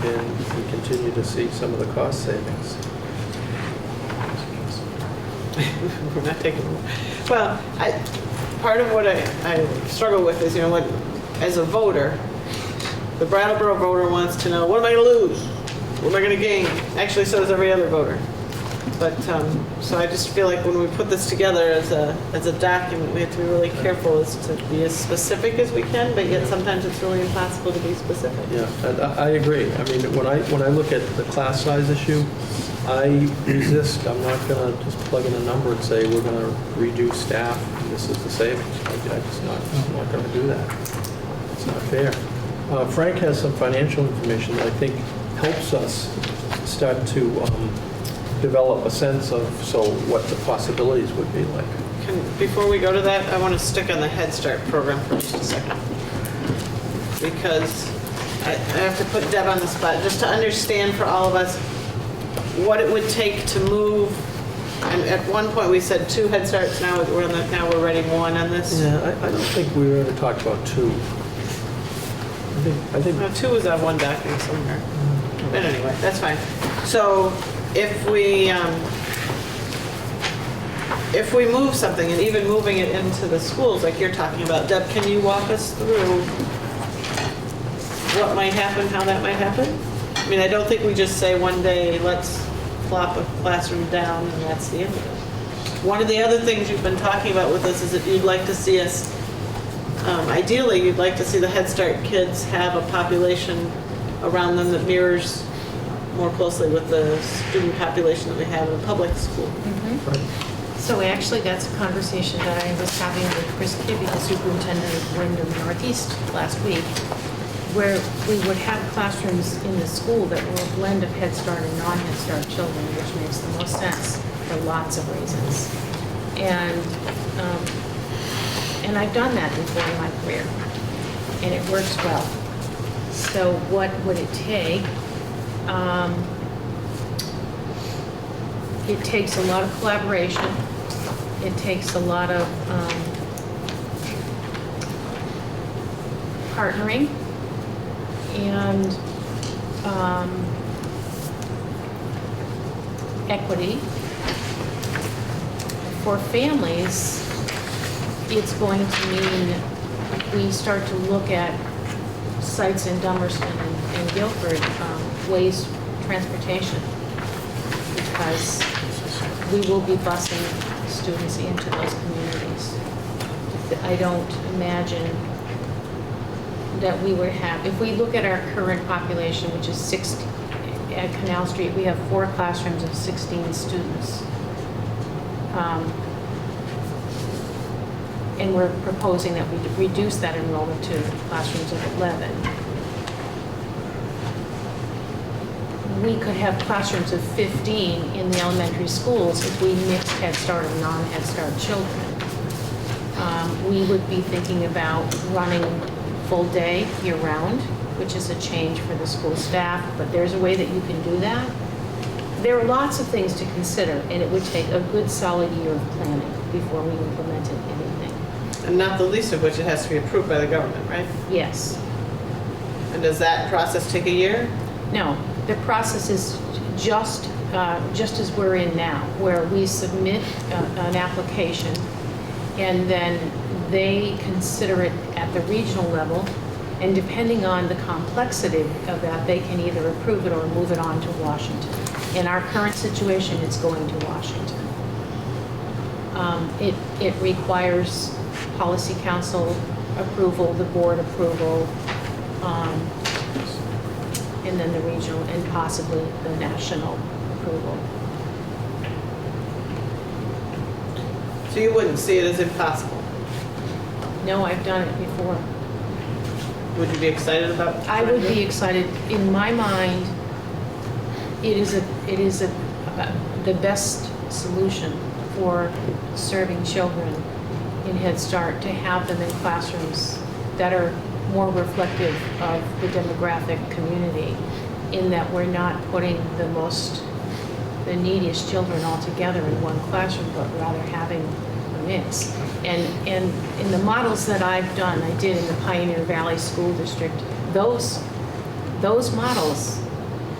And we continue to see some of the cost savings. We're not taking. Well, part of what I struggle with is, as a voter, the Brattleboro voter wants to know, what am I going to lose? What am I going to gain? Actually, so does every other voter. But so I just feel like when we put this together as a document, we have to be really careful as to be as specific as we can, but yet sometimes it's really impossible to be specific. Yeah, I agree. When I look at the class size issue, I resist. I'm not going to just plug in a number and say we're going to reduce staff and this is the savings. I'm not going to do that. It's not fair. Frank has some financial information that I think helps us start to develop a sense of what the possibilities would be like. Before we go to that, I want to stick on the Head Start program for just a second. Because I have to put Deb on the spot, just to understand for all of us what it would take to move. And at one point we said 2 Head Starts, now we're writing 1 on this. Yeah, I don't think we ever talked about 2. I think No, 2 was on one document somewhere. But anyway, that's fine. So if we, if we move something, and even moving it into the schools like you're talking about, Deb, can you walk us through what might happen, how that might happen? I mean, I don't think we just say one day, let's plop a classroom down and that's the end of it. One of the other things you've been talking about with us is that you'd like to see us, ideally, you'd like to see the Head Start kids have a population around them that mirrors more closely with the student population that we have in a public school. So actually, that's a conversation that I was having with Chris Kibbe, the superintendent of Wyndham Northeast last week, where we would have classrooms in the school that were a blend of Head Start and non-Head Start children, which makes the most sense for lots of reasons. And I've done that before in my career, and it works well. So what would it take? It takes a lot of collaboration. It takes a lot of partnering and equity. For families, it's going to mean we start to look at sites in Dummerston and Guilford, waste transportation, because we will be busing students into those communities. I don't imagine that we would have, if we look at our current population, which is 60, at Canal Street, we have 4 classrooms of 16 students. And we're proposing that we reduce that enrollment to classrooms of 11. We could have classrooms of 15 in the elementary schools if we mixed Head Start and non-Head Start children. We would be thinking about running full day year-round, which is a change for the school staff, but there's a way that you can do that. There are lots of things to consider, and it would take a good solid year of planning before we implemented anything. And not the least of which it has to be approved by the government, right? Yes. And does that process take a year? No, the process is just as we're in now, where we submit an application, and then they consider it at the regional level, and depending on the complexity of that, they can either approve it or move it on to Washington. In our current situation, it's going to Washington. It requires Policy Council approval, the board approval, and then the regional and possibly the national approval. So you wouldn't see it as impossible? No, I've done it before. Would you be excited about it? I would be excited. In my mind, it is the best solution for serving children in Head Start, to have them in classrooms that are more reflective of the demographic community, in that we're not putting the neediest children all together in one classroom, but rather having a mix. And in the models that I've done, I did in the Pioneer Valley School District, those models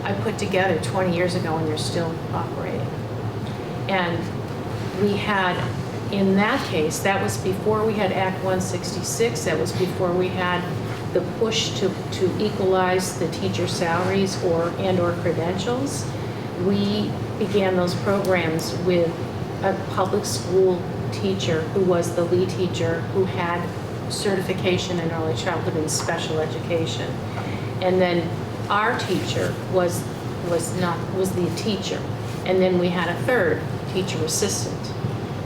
I put together 20 years ago, and they're still operating. And we had, in that case, that was before we had Act 166, that was before we had the push to equalize the teacher salaries or credentials. We began those programs with a public school teacher who was the lead teacher, who had certification in early childhood and special education. And then our teacher was the teacher. And then we had a third teacher assistant.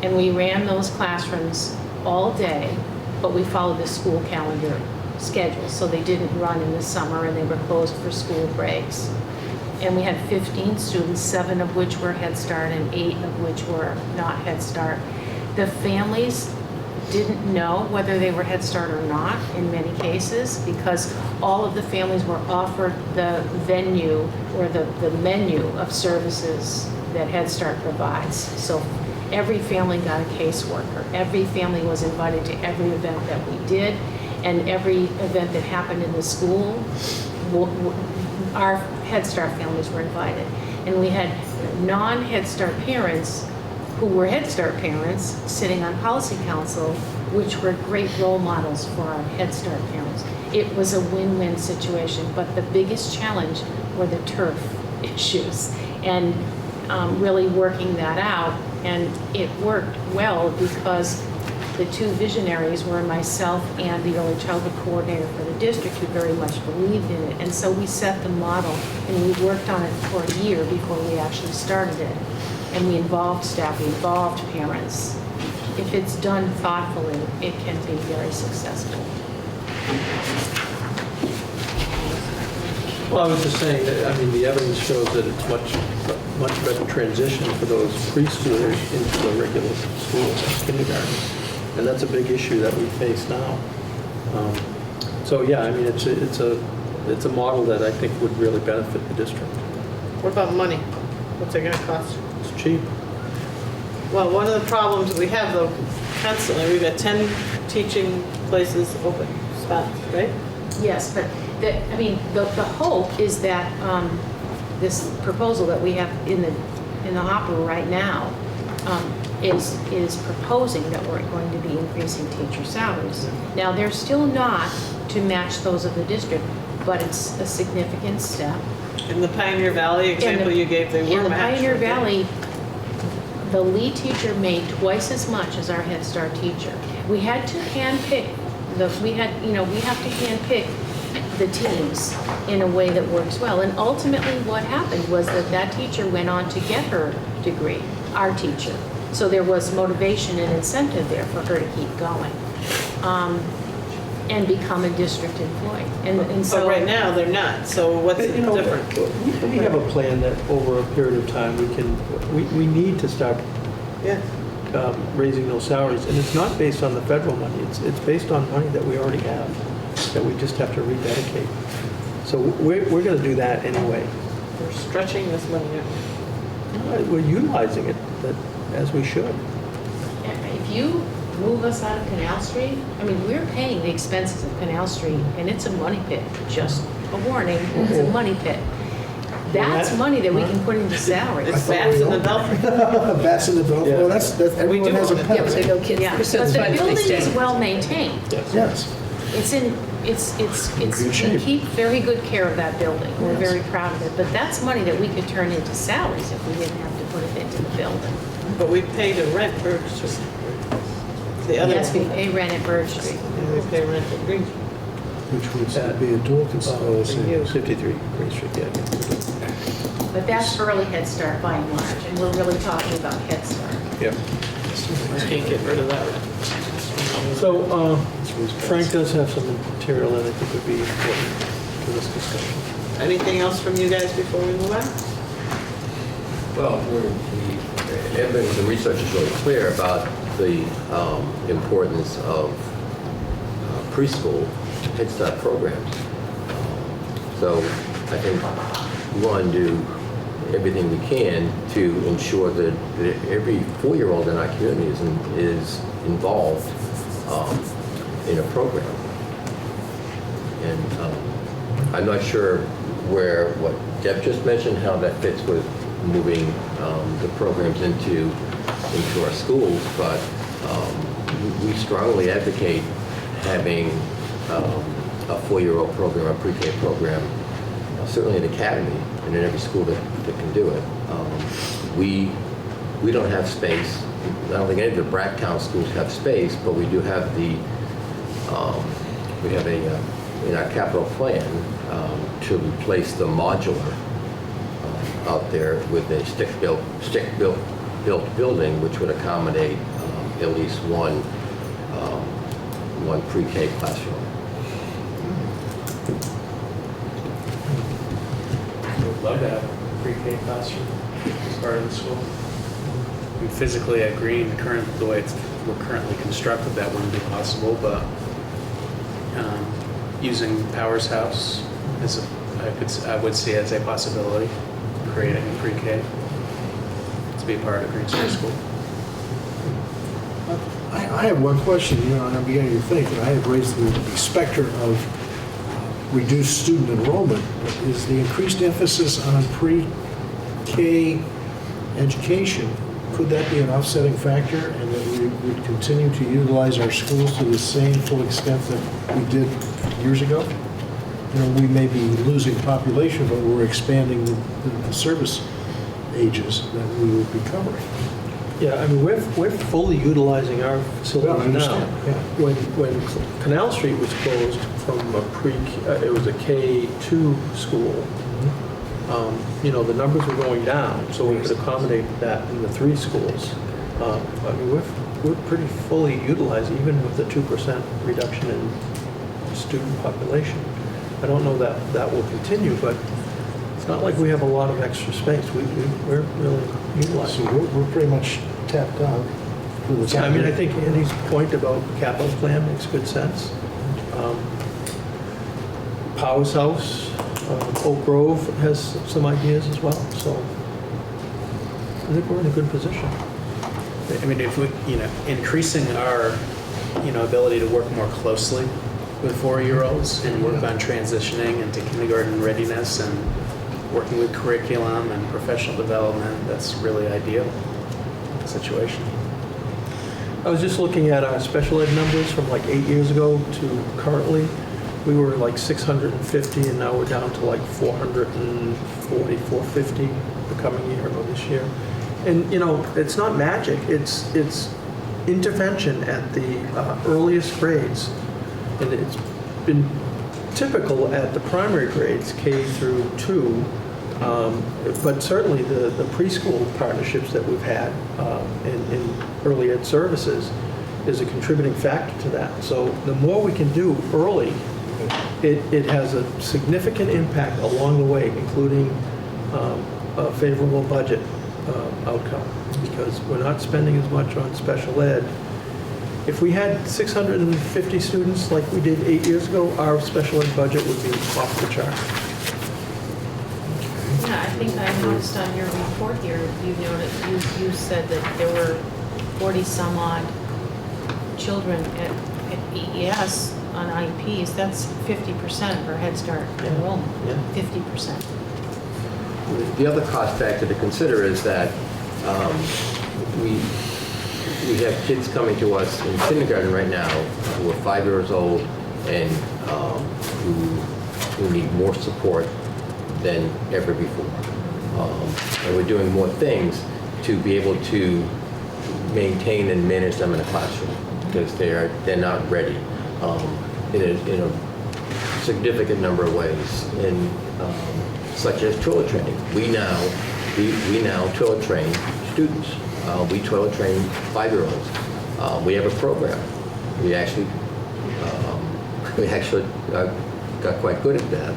And we ran those classrooms all day, but we followed the school calendar schedule. So they didn't run in the summer, and they were closed for school breaks. And we had 15 students, 7 of which were Head Start and 8 of which were not Head Start. The families didn't know whether they were Head Start or not in many cases, because all of the families were offered the venue or the menu of services that Head Start provides. So every family got a caseworker. Every family was invited to every event that we did, and every event that happened in the school, our Head Start families were invited. And we had non-Head Start parents who were Head Start parents sitting on policy council, which were great role models for our Head Start parents. It was a win-win situation, but the biggest challenge were the turf issues and really working that out. And it worked well because the two visionaries were myself and the early childhood coordinator for the district, who very much believed in it. And so we set the model, and we worked on it for a year before we actually started it. And we involved staff, we involved parents. If it's done thoughtfully, it can be very successful. Well, I was just saying that, I mean, the evidence shows that it's much better transition for those preschoolers into the regular schools, kindergarten. And that's a big issue that we face now. So yeah, I mean, it's a model that I think would really benefit the district. What about money? What's it gonna cost? It's cheap. Well, one of the problems we have though, constantly, we've got 10 teaching places open, spots, right? Yes, but the hope is that this proposal that we have in the hopper right now is proposing that we're going to be increasing teacher salaries. Now, they're still not to match those of the district, but it's a significant step. In the Pioneer Valley example you gave, they were In the matched. Pioneer Valley, the lead teacher made twice as much as our Head Start teacher. We had to handpick we have to handpick the teams in a way that works well. And ultimately what happened was that teacher went on to get her degree, our teacher. So there was motivation and incentive there for her to keep going and become a district employee. And so But right now, they're not, so what's different? We have a plan that over a period of time we need to start Yeah. raising those salaries. And it's not based on the federal money, it's based on money that we already have, that we just have to rededicate. So we're going to do that anyway. We're stretching this money out. We're utilizing it as we should. if you move us out of Canal Street, I mean, we're paying the expenses of Canal Street, and it's a money pit. Just a warning, it's a money pit. That's money that we can put into salaries. It's bats in the belfry. Bats in the belfry. Well, that's everyone has a own it. pet. Yeah, but they go kids Yeah, first, so but it's the fine if they building is stay. well maintained. Yes. It's good we shape. keep very good care of that building. We're very proud of it, but that's money that we could turn into salaries if we didn't have to put it into the building. But we pay to rent Birch Street. The other Yes, we one. pay rent at Birch Street. And we pay rent at Green Street. Which would be a dual consideration. 53 Green Street, yeah. But that's early Head Start by and large, and we're really talking about Head Start. Yep. Can't get rid of that rent. So Frank does have some material that I think would be important to this discussion. Anything else from you guys before we move on? Well, the research is really clear about the importance of preschool Head Start programs. So I think we want to do everything we can to ensure that every 4-year-old in our community is involved in a program. And I'm not sure what Deb just mentioned, how that fits with moving the programs into our schools, but we strongly advocate having a 4-year-old program, a pre-K program, certainly an academy, and in every school that can do it. We don't have space. I don't think any of the Bracktown schools have space, but we do have we have in our capital plan to replace the modular out there with a stick-built building, which would accommodate at least one pre-K classroom. Would love to have a pre-K classroom as part of the school. And physically at Green, the way we're currently constructed, that wouldn't be possible, but using Powers House I would see as a possibility, creating a pre-K to be part of Green City School. I have one question, and I'm beginning to think, and I have raised the specter of reduced student enrollment. Is the increased emphasis on pre-K education could that be an offsetting factor, and that we would continue to utilize our schools to the same full extent that we did years ago? You know, we may be losing population, but we're expanding the service ages that we would be covering. Yeah, I mean, we're fully utilizing our Well, I facilities now. understand, yeah. When Canal Street was closed from a it was a K2 school, you know, the numbers were going down, so we could accommodate that in the 3 schools. I mean, we're pretty fully utilized, even with the 2% reduction in student population. I don't know that that will continue, but it's not like we have a lot of extra space. We're really So utilizing. we're pretty much tapped out for the time. I mean, I think Andy's point about capital plan makes good sense. Powers House, Oak Grove has some ideas as well, so I think we're in a good position. I mean, if we, you know, increasing our, you know, ability to work more closely with 4-year-olds and work on transitioning into kindergarten readiness and working with curriculum and professional development, that's really ideal situation. I was just looking at our special ed numbers from like 8 years ago to currently. We were like 650, and now we're down to like 440, 450 the coming year or this year. And, you know, it's not magic. It's intervention at the earliest grades. And it's been typical at the primary grades, K through 2, but certainly the preschool partnerships that we've had in early ed services is a contributing factor to that. So the more we can do early, it has a significant impact along the way, including a favorable budget outcome, because we're not spending as much on special ed. If we had 650 students like we did 8 years ago, our special ed budget would be off the chart. Yeah, I think I noticed on your report here, you said that there were 40 some odd children at EES on IEPs. That's 50% of our Head Start enrollment. Yeah. 50%. The other cost factor to consider is that we have kids coming to us in kindergarten right now who are 5 years old and who need more support than ever before. And we're doing more things to be able to maintain and manage them in a classroom because they're not ready in a significant number of ways, such as toilet training. We now toilet train students. We toilet train 5-year-olds. We have a program. We actually got quite good at that.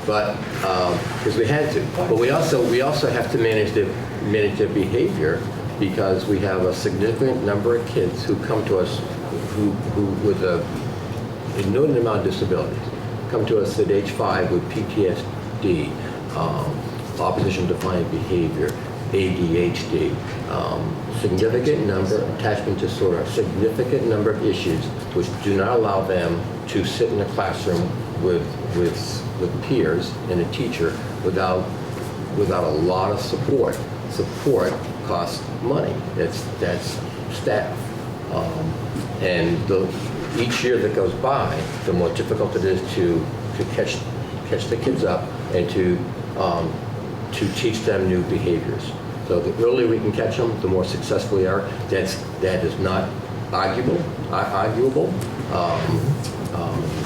Because we had to. But we also have to manage their behavior because we have a significant number of kids who come to us who with an inordinate amount of disabilities come to us at age 5 with PTSD, opposition defiant behavior, ADHD, significant number, attachment disorder, significant number of issues which do not allow them to sit in a classroom with peers and a teacher without a lot of support. Support costs money. That's staff. And each year that goes by, the more difficult it is to catch the kids up and to teach them new behaviors. So the earlier we can catch them, the more successful we are. That is not arguable.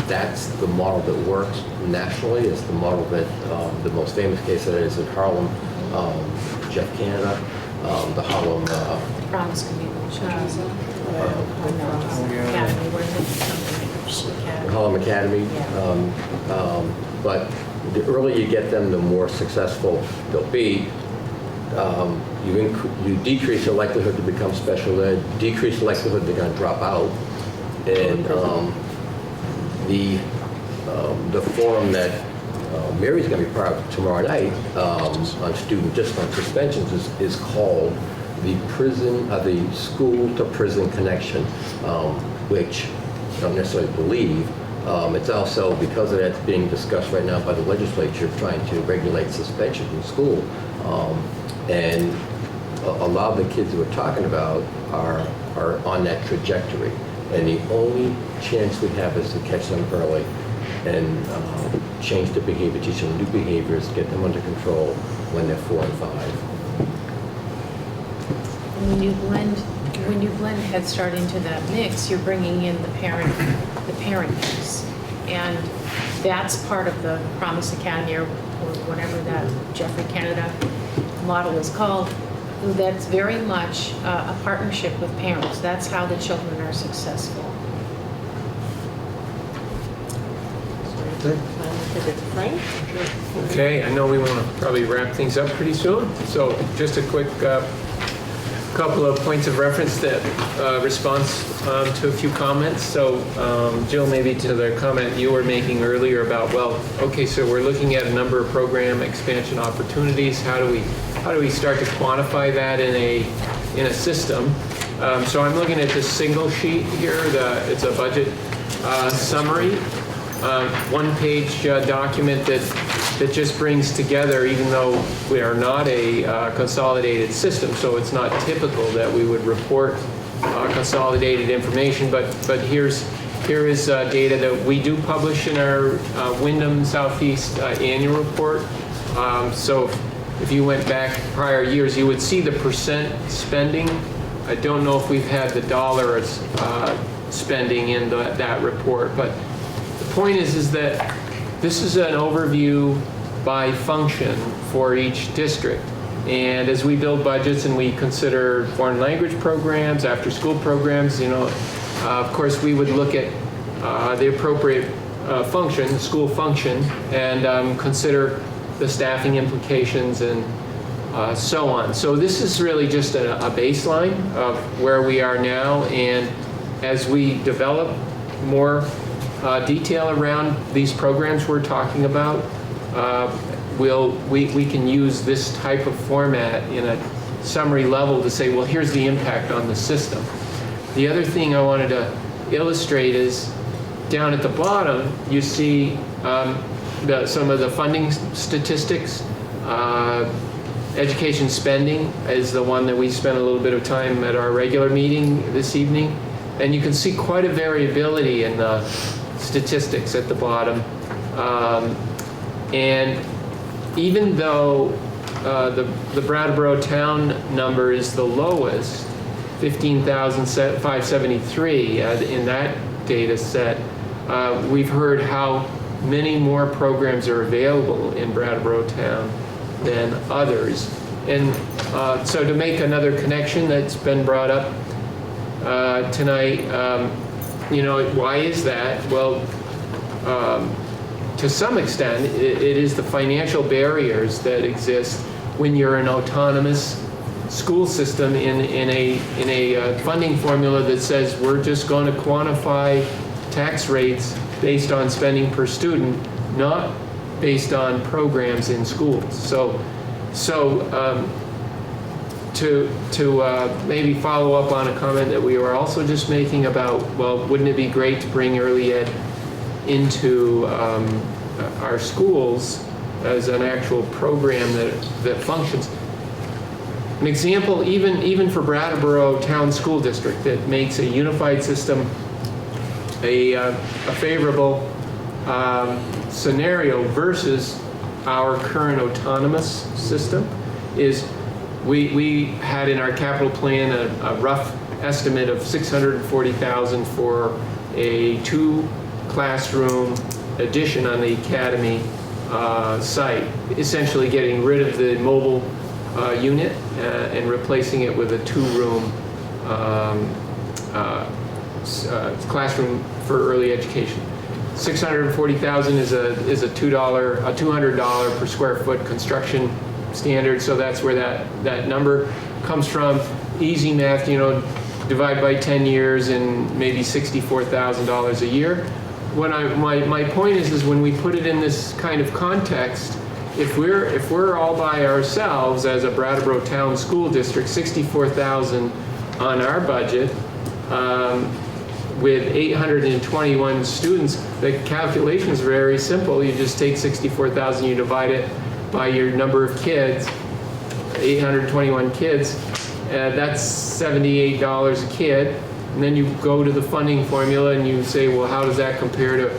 That's the model that works nationally. It's the model that the most famous case of that is in Harlem, Jeff Canada, the Harlem. Promise Community. Academy, where is it? Something. Harlem Academy. But the earlier you get them, the more successful they'll be. You decrease the likelihood to become special ed, decrease the likelihood they're going to drop out, and the forum that Mary's going to be part of tomorrow night on student discipline suspensions is called the school to prison connection, which I don't necessarily believe. It's also, because of that's being discussed right now by the legislature, trying to regulate suspension in school. And a lot of the kids that we're talking about are on that trajectory. And the only chance we have is to catch them early and change the behavior, teach them new behaviors, get them under control when they're 4 and 5. When you blend Head Start into that mix, you're bringing in the parent mix. And that's part of the Promise Academy or whatever that Jeffrey Canada model is called. That's very much a partnership with parents. That's how the children are successful. Frank? Okay, I know we want to probably wrap things up pretty soon. So just a quick couple of points of reference that response to a few comments. So Jill, maybe to the comment you were making earlier about, well, okay, so we're looking at a number of program expansion opportunities. How do we start to quantify that in a system? So I'm looking at this single sheet here. It's a budget summary, one-page document that just brings together, even though we are not a consolidated system, so it's not typical that we would report consolidated information, but here is data that we do publish in our Wyndham Southeast annual report. So if you went back prior years, you would see the percent spending. I don't know if we've had the dollar spending in that report, but the point is that this is an overview by function for each district. And as we build budgets and we consider foreign language programs, after-school programs, of course we would look at the appropriate function, school function, and consider the staffing implications and so on. So this is really just a baseline of where we are now, and as we develop more detail around these programs we're talking about, we can use this type of format in a summary level to say, well, here's the impact on the system. The other thing I wanted to illustrate is down at the bottom, you see some of the funding statistics. Education spending is the one that we spent a little bit of time at our regular meeting this evening. And you can see quite a variability in the statistics at the bottom. And even though the Brattleboro town number is the lowest, 15,573 in that data set, we've heard how many more programs are available in Brattleboro town than others. And so to make another connection that's been brought up tonight, why is that? Well, to some extent, it is the financial barriers that exist when you're an autonomous school system in a funding formula that says we're just going to quantify tax rates based on spending per student, not based on programs in schools. So to maybe follow up on a comment that we were also just making about, well, wouldn't it be great to bring early ed into our schools as an actual program that functions? An example, even for Brattleboro Town School District, that makes a unified system a favorable scenario versus our current autonomous system is we had in our capital plan a rough estimate of $640,000 for a 2-classroom addition on the academy site, essentially getting rid of the mobile unit and replacing it with a 2-room classroom for early education. $640,000 is a $200 per square foot construction standard, so that's where that number comes from. Easy math, divide by 10 years and maybe $64,000 a year. My point is when we put it in this kind of context, if we're all by ourselves as a Brattleboro Town School District, $64,000 on our budget, with 821 students, the calculation is very simple. You just take 64,000, you divide it by your number of kids. 821 kids, that's $78 a kid. And then you go to the funding formula and you say, well, how does that compare to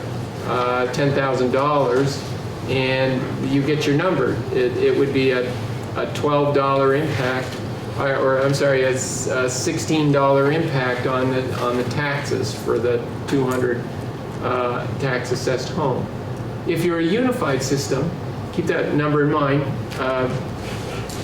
$10,000? And you get your number. It would be a $12 impact, or I'm sorry, a $16 impact on the taxes for the 200 tax assessed home. If you're a unified system, keep that number in mind,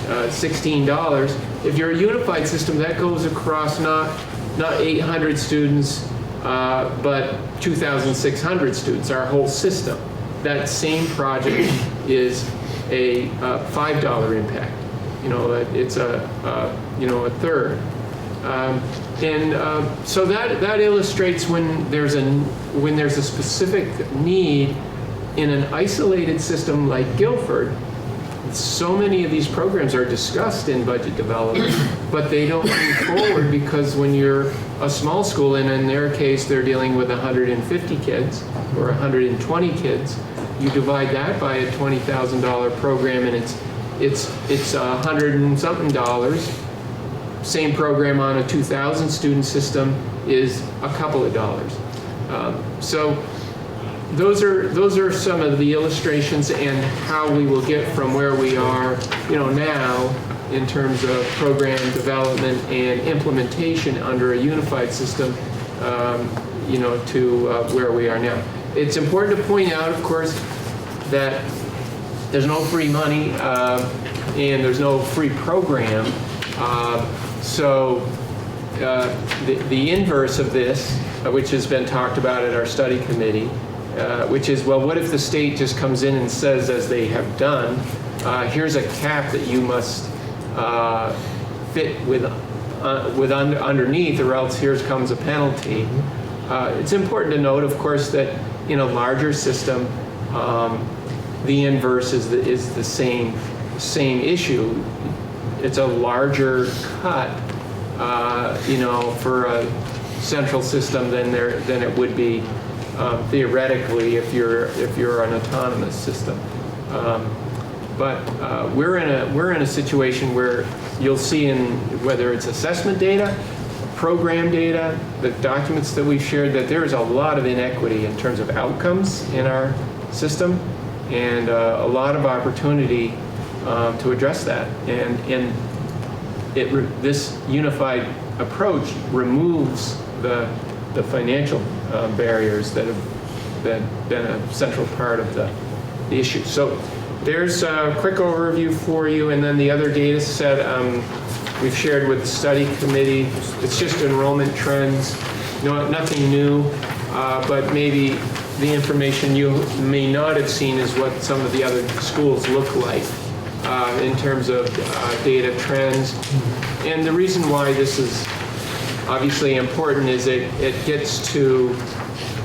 $16. If you're a unified system, that goes across not 800 students, but 2,600 students, our whole system. That same project is a $5 impact. It's a third. So that illustrates when there's a specific need in an isolated system like Guilford. So many of these programs are discussed in budget development, but they don't move forward because when you're a small school, and in their case they're dealing with 150 kids or 120 kids, you divide that by a $20,000 program and it's $100 and something. Same program on a 2,000 student system is a couple of dollars. So those are some of the illustrations and how we will get from where we are, now in terms of program development and implementation under a unified system, to where we are now. It's important to point out, of course, that there's no free money and there's no free program. The inverse of this, which has been talked about at our study committee, which is, well, what if the state just comes in and says, as they have done, here's a cap that you must fit with underneath, or else here comes a penalty. It's important to note, of course, that in a larger system, the inverse is the same issue. It's a larger cut, for a central system than it would be theoretically if you're an autonomous system. But we're in a situation where you'll see in whether it's assessment data, program data, the documents that we've shared, that there is a lot of inequity in terms of outcomes in our system, and a lot of opportunity to address that. And this unified approach removes the financial barriers that have been a central part of the issue. So there's a quick overview for you, and then the other data set we've shared with the study committee. It's just enrollment trends, nothing new, but maybe the information you may not have seen is what some of the other schools look like in terms of data trends. And the reason why this is obviously important is it gets to,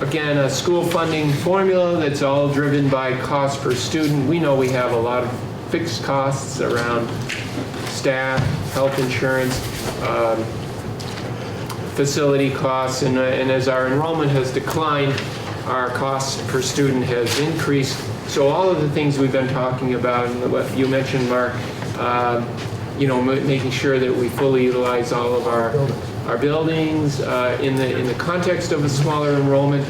again, a school funding formula that's all driven by cost per student. We know we have a lot of fixed costs around staff, health insurance, facility costs, and as our enrollment has declined, our costs per student has increased. So all of the things we've been talking about, and what you mentioned, Mark, making sure that we fully utilize all of our buildings in the context of a smaller enrollment.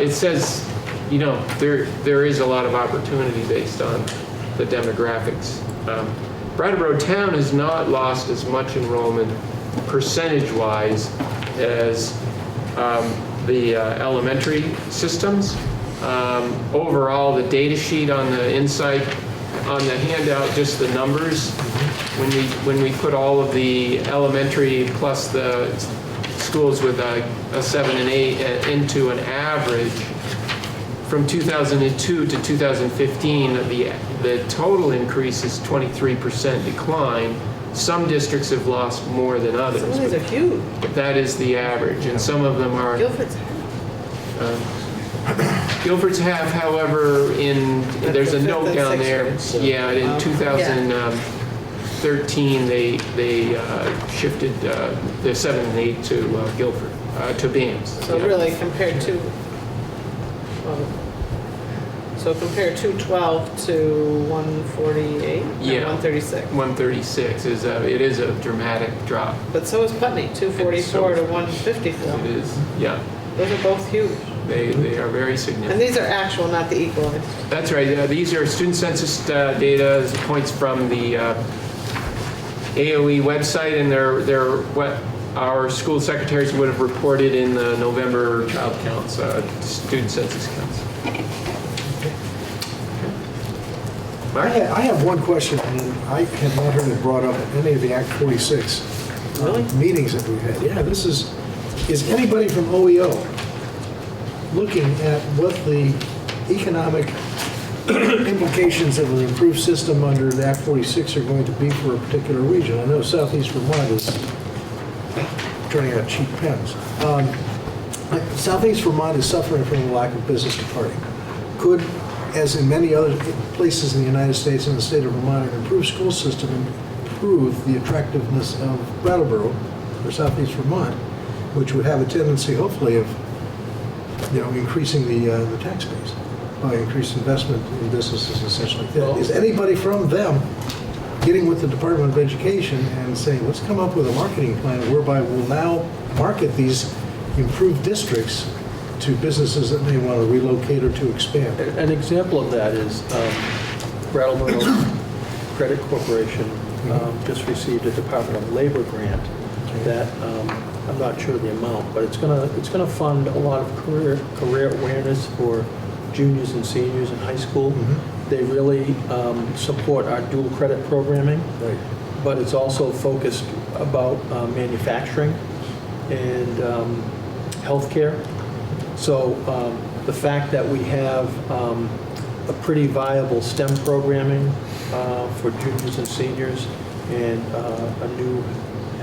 It says, there is a lot of opportunity based on the demographics. Brattleboro Town has not lost as much enrollment percentage-wise as the elementary systems. Overall, the data sheet on the inside, on the handout, just the numbers, when we put all of the elementary plus the schools with a 7 and 8 into an average, from 2002 to 2015, the total increase is 23% decline. Some districts have lost more than others. Some of these are huge. That is the average, and some of them are. Guilford's Guilford's have, however, there's a note down there. Yeah, in 2013 they shifted the 7 and 8 to Guilford, to Bands. So yeah. really compared to, So compare 212 to 148, Yeah. 136. 136 is it is a dramatic drop. But so is Putney, 244 to 154. It is, yeah. Those are both huge. They are very significant. And these are actual, not the equalized. That's right. These are student census data, points from the AOE website, and they're what our school secretaries would have reported in the November child counts, student census counts. I have one question, and I have not heard it brought up at any of the Act 46 meetings that we've had. Yeah, this is anybody from OEO looking at what the economic implications of an improved system under the Act 46 are going to be for a particular region? I know Southeast Vermont is turning out cheap pens. Southeast Vermont is suffering from a lack of business departing. Could, as in many other places in the United States and the state of Vermont, an improved school system improve the attractiveness of Brattleboro or Southeast Vermont, which would have a tendency, hopefully, of increasing the tax base by increased investment in businesses and such like that. Is anybody from them getting with the Department of Education and saying, let's come up with a marketing plan whereby we'll now market these improved districts to businesses that may want to relocate or to expand? An example of that is Brattleboro Credit Corporation just received a Department of Labor grant that I'm not sure the amount, but it's gonna fund a lot of career awareness for juniors and seniors in high school. They really support our dual credit programming, but it's also focused about manufacturing and healthcare. So the fact that we have a pretty viable STEM programming for juniors and seniors, and a new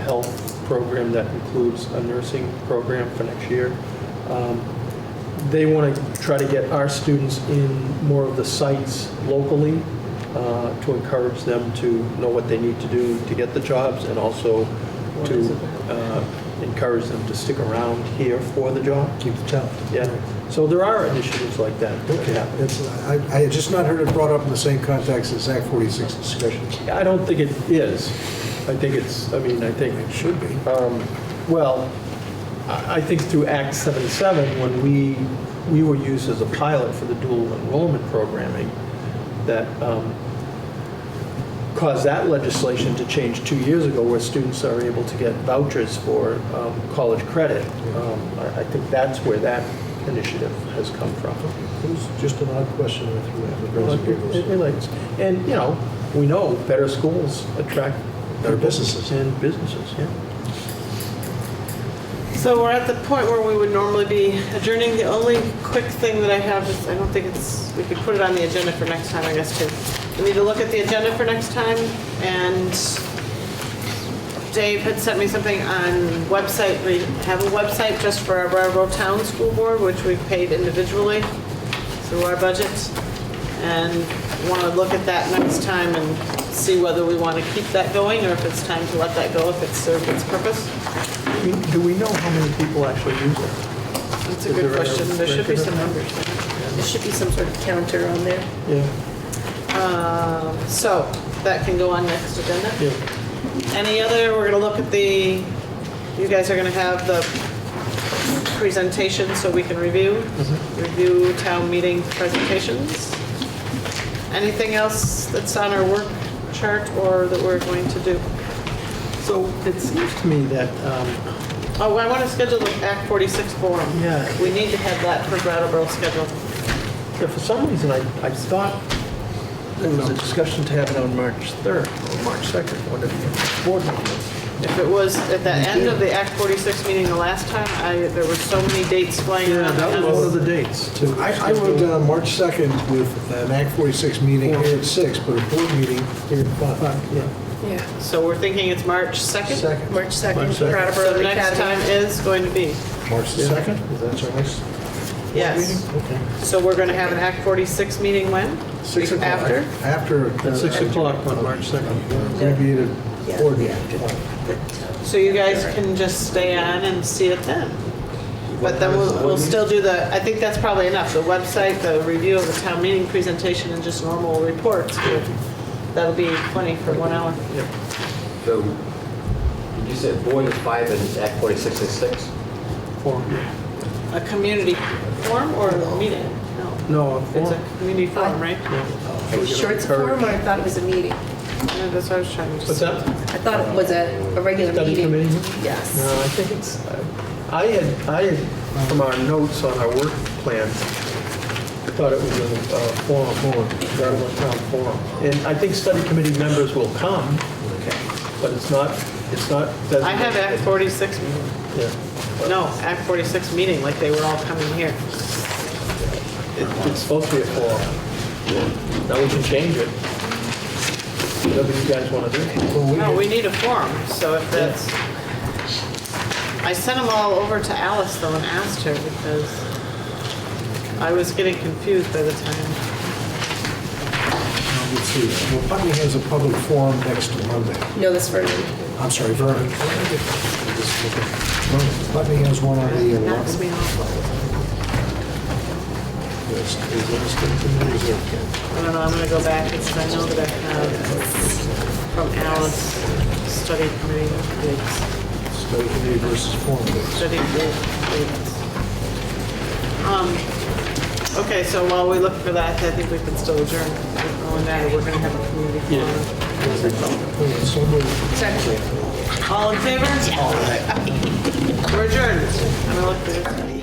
health program that includes a nursing program for next year. They want to try to get our students in more of the sites locally to encourage them to know what they need to do to get the jobs, and also to encourage them to stick around here for the job. Keep the talent. Yeah. So there are initiatives like that. Okay. I had just not heard it brought up in the same context as Act 46 discussions. I don't think it is. I think it should be. Well, I think through Act 77, when we were used as a pilot for the dual enrollment programming, that caused that legislation to change 2 years ago, where students are able to get vouchers for college credit. I think that's where that initiative has come from. It was just an odd question I threw out. It relates. And, we know better schools attract better businesses. And businesses, yeah. So we're at the point where we would normally be adjourning. The only quick thing that I have is, I don't think we could put it on the agenda for next time, I guess, too. We need to look at the agenda for next time, and Dave had sent me something on website. We have a website just for our Brattleboro Town School Board, which we've paid individually through our budgets, and want to look at that next time and see whether we want to keep that going, or if it's time to let that go if it's served its purpose. Do we know how many people actually use it? That's a good question. There should be some numbers. There should be some sort of counter on there. Yeah. So that can go on next agenda. Yeah. Any other, we're going to look at you guys are going to have the presentation so we can review town meeting presentations. Anything else that's on our work chart or that we're going to do? So it seems to me that I want to schedule the Act 46 forum. Yeah. We need to have that for Brattleboro scheduled. for some reason I thought there was a discussion to have it on March 3rd or March 2nd, whatever the board meeting was. If it was at the end of the Act 46 meeting the last time, there were so many dates flying Yeah, around. that was one of the dates. I wrote down March 2nd with an Act 46 meeting here at 6, but a board meeting here at 5. Yeah, so we're thinking it's March 2nd? March 2nd, March 2nd. Brattleboro So the next Academy. time is going to be, March the 2nd? Is that our next yes. meeting? Okay. So we're going to have an Act 46 meeting when? 6 o'clock. After? After. At 6 o'clock on March 2nd. Going to be at a board meeting. So you guys can just stay on and see it then. But then we'll still do I think that's probably enough. The website, the review of the town meeting presentation, and just normal reports. That'll be plenty for 1 hour. So, you said board is 5 and Act 46 is 6? A community forum or a meeting? No, It's a community forum, right? Are you sure it's a forum, or I thought it was a meeting? Yeah, that's what I was trying to What's say. that? I thought it was a regular Study meeting. committee? Yes. No, I think it's, I had, from our notes on our work plan, thought it was a forum, Brattleboro Town Forum. And I think study committee members will come, but it's not I have Act 46 meeting. Yeah. No, Act 46 meeting, like they were all coming here. It's supposed to be a forum. Now we can change it. Whatever you guys want to do. No, we need a forum, so if that's, I sent them all over to Alice though and asked her because I was getting confused by the time. Let's see, well, Putney has a public forum next Monday. No, this Vernon. I'm sorry, Vernon. Putney has one on the Knocks 11th. me off. Is that a state committee or is that- I don't know, I'm gonna go back because I know that I have from Alice, study committee dates, Study committee versus forum dates. study group dates. Okay, so while we look for that, I think we can still adjourn. On that, we're gonna have a community forum. So moved. All in favor? We're adjourned. I'm gonna look for this.